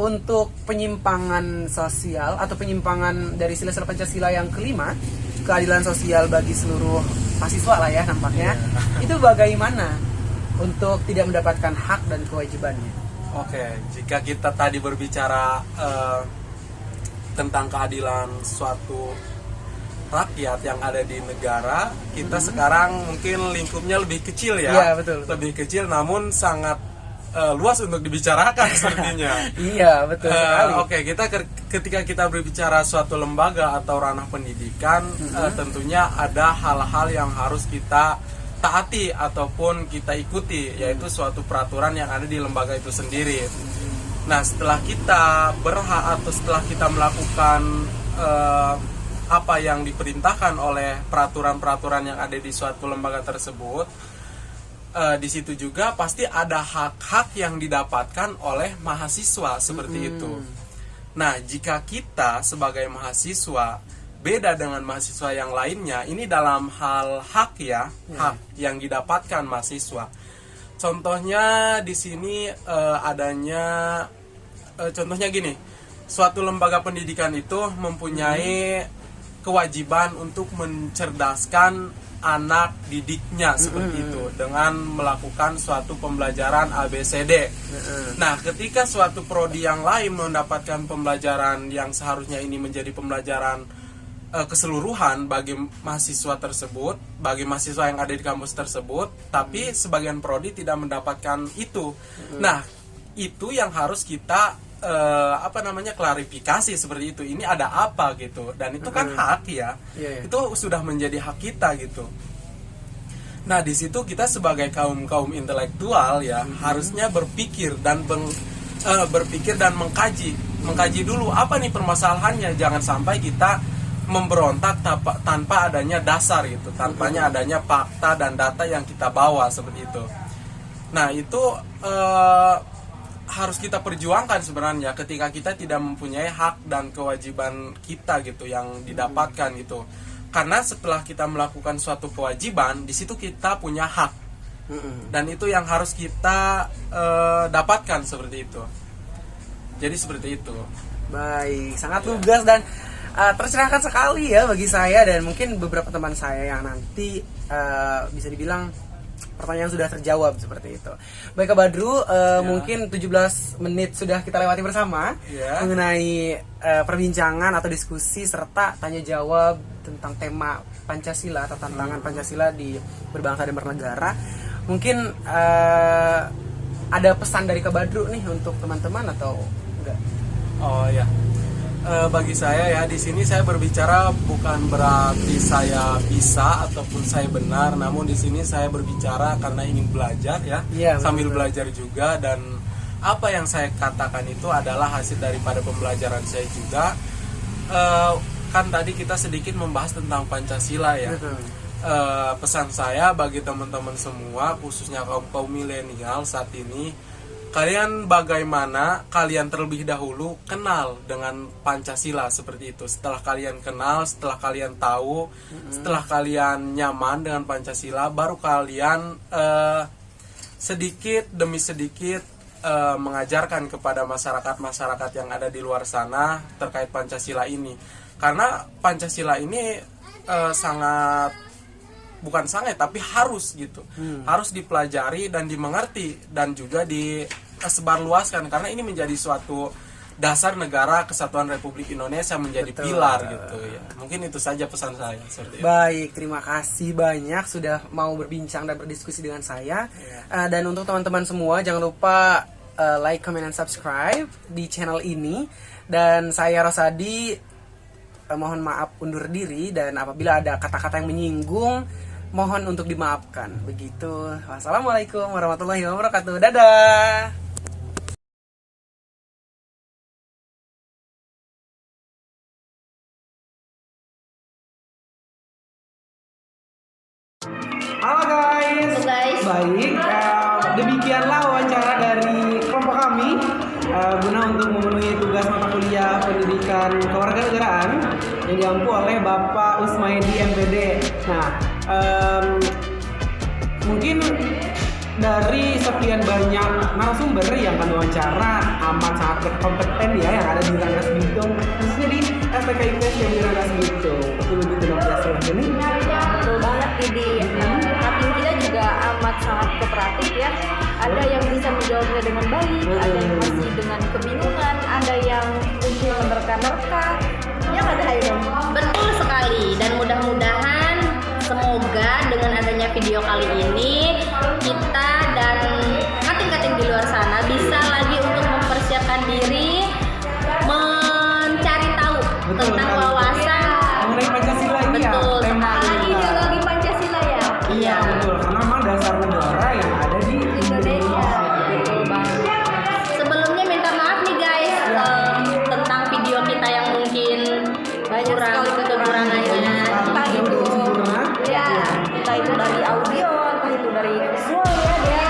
Untuk penyimpangan sosial atau penyimpangan dari sila-sila Pancasila yang kelima, keadilan sosial bagi seluruh mahasiswa lah ya nampaknya, itu bagaimana untuk tidak mendapatkan hak dan kewajibannya? Oke, jika kita tadi berbicara tentang keadilan suatu rakyat yang ada di negara, kita sekarang mungkin lingkupnya lebih kecil ya. Iya, betul. Lebih kecil namun sangat luas untuk dibicarakan sepertinya. Iya, betul sekali. Oke, ketika kita berbicara suatu lembaga atau ranah pendidikan, tentunya ada hal-hal yang harus kita taati ataupun kita ikuti, yaitu suatu peraturan yang ada di lembaga itu sendiri. Nah, setelah kita setelah kita melakukan apa yang diperintahkan oleh peraturan-peraturan yang ada di suatu lembaga tersebut, di situ juga pasti ada hak-hak yang didapatkan oleh mahasiswa seperti itu. Nah, jika kita sebagai mahasiswa beda dengan mahasiswa yang lainnya, ini dalam hal hak ya, hak yang didapatkan mahasiswa. Contohnya di sini contohnya gini, suatu lembaga pendidikan itu mempunyai kewajiban untuk mencerdaskan anak didiknya seperti itu dengan melakukan suatu pembelajaran ABCD. Nah, ketika suatu prodi yang lain mendapatkan pembelajaran yang seharusnya ini menjadi pembelajaran keseluruhan bagi mahasiswa tersebut, bagi mahasiswa yang ada di kampus tersebut, tapi sebagian prodi tidak mendapatkan itu. Nah, itu yang harus kita klarifikasi seperti itu, ini ada apa gitu, dan itu kan hak ya, itu sudah menjadi hak kita gitu. Nah di situ kita sebagai kaum intelektual ya harusnya berpikir dan mengkaji dulu apa nih permasalahannya. Jangan sampai kita memberontak tanpa adanya dasar gitu, tanpanya adanya fakta dan data yang kita bawa seperti itu. Nah itu harus kita perjuangkan sebenarnya ketika kita tidak mempunyai hak dan kewajiban kita gitu yang didapatkan gitu. Karena setelah kita melakukan suatu kewajiban, di situ kita punya hak, dan itu yang harus kita dapatkan seperti itu. Jadi seperti itu. Baik, sangat lugas dan tercerahkan sekali ya bagi saya dan mungkin beberapa teman saya yang nanti bisa dibilang pertanyaan sudah terjawab seperti itu. Baik Kak Badru, mungkin 17 menit sudah kita lewati bersama mengenai perbincangan atau diskusi serta tanya jawab tentang tema Pancasila atau tantangan Pancasila di berbangsa dan bernegara. Mungkin ada pesan dari Kak Badru nih untuk teman-teman atau enggak? Oh ya. Bagi saya ya, di sini saya berbicara bukan berarti saya bisa ataupun saya benar, namun di sini saya berbicara karena ingin belajar ya, sambil belajar juga, dan apa yang saya katakan itu adalah hasil daripada pembelajaran saya juga. Kan tadi kita sedikit membahas tentang Pancasila ya. Pesan saya bagi teman-teman semua, khususnya kaum milenial saat ini, kalian bagaimana kalian terlebih dahulu kenal dengan Pancasila seperti itu. Setelah kalian kenal, setelah kalian tahu, setelah kalian nyaman dengan Pancasila, baru kalian sedikit demi sedikit mengajarkan kepada masyarakat yang ada di luar sana terkait Pancasila ini. Karena Pancasila ini tapi harus gitu, harus dipelajari dan dimengerti dan juga disebarluaskan, karena ini menjadi suatu dasar negara kesatuan Republik Indonesia, menjadi pilar gitu ya. Mungkin itu saja pesan saya. Baik, terima kasih banyak sudah mau berbincang dan berdiskusi dengan saya. Dan untuk teman-teman semua jangan lupa like, comment, dan subscribe di channel ini. Dan saya Rosadi mohon maaf undur diri, dan apabila ada kata-kata yang menyinggung mohon untuk dimaafkan. Begitu. Wassalamualaikum warahmatullahi wabarakatuh. Dadah. Halo guys. Baik. Demikianlah wawancara dari kelompok kami guna untuk memenuhi tugas mata kuliah pendidikan kewarganegaraan yang diampu oleh Bapak Usmaidi MPD. Nah, mungkin dari sekian banyak narasumber yang kami wawancara amat sangat berkompeten ya yang ada di Rangkas Bitung, khususnya di STK IPS yang di Rangkas Bitung. Betul begitu dong ya ini? Betul banget Didi. Hakim kita juga amat sangat kooperatif ya. Ada yang bisa menjawabnya dengan baik, ada yang masih dengan kebingungan, ada yang mungkin menerka-nerka. Ya nggak ada Hayo? Betul sekali, dan mudah-mudahan semoga dengan adanya video kali ini kita dan kating-kating di luar sana bisa lagi untuk mempersiapkan diri mencari tahu tentang wawasan mengenai Pancasila ini. Betul, ideologi Pancasila ya. Iya. Betul, karena memang dasar negara yang ada di Indonesia. Betul banget. Sebelumnya minta maaf nih guys tentang video kita yang mungkin kurang kekurangannya. Entah itu dari audio, entah itu dari visual ya dia.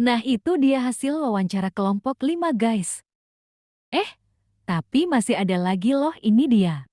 Nah itu dia hasil wawancara kelompok 5 guys. Tapi masih ada lagi loh, ini dia.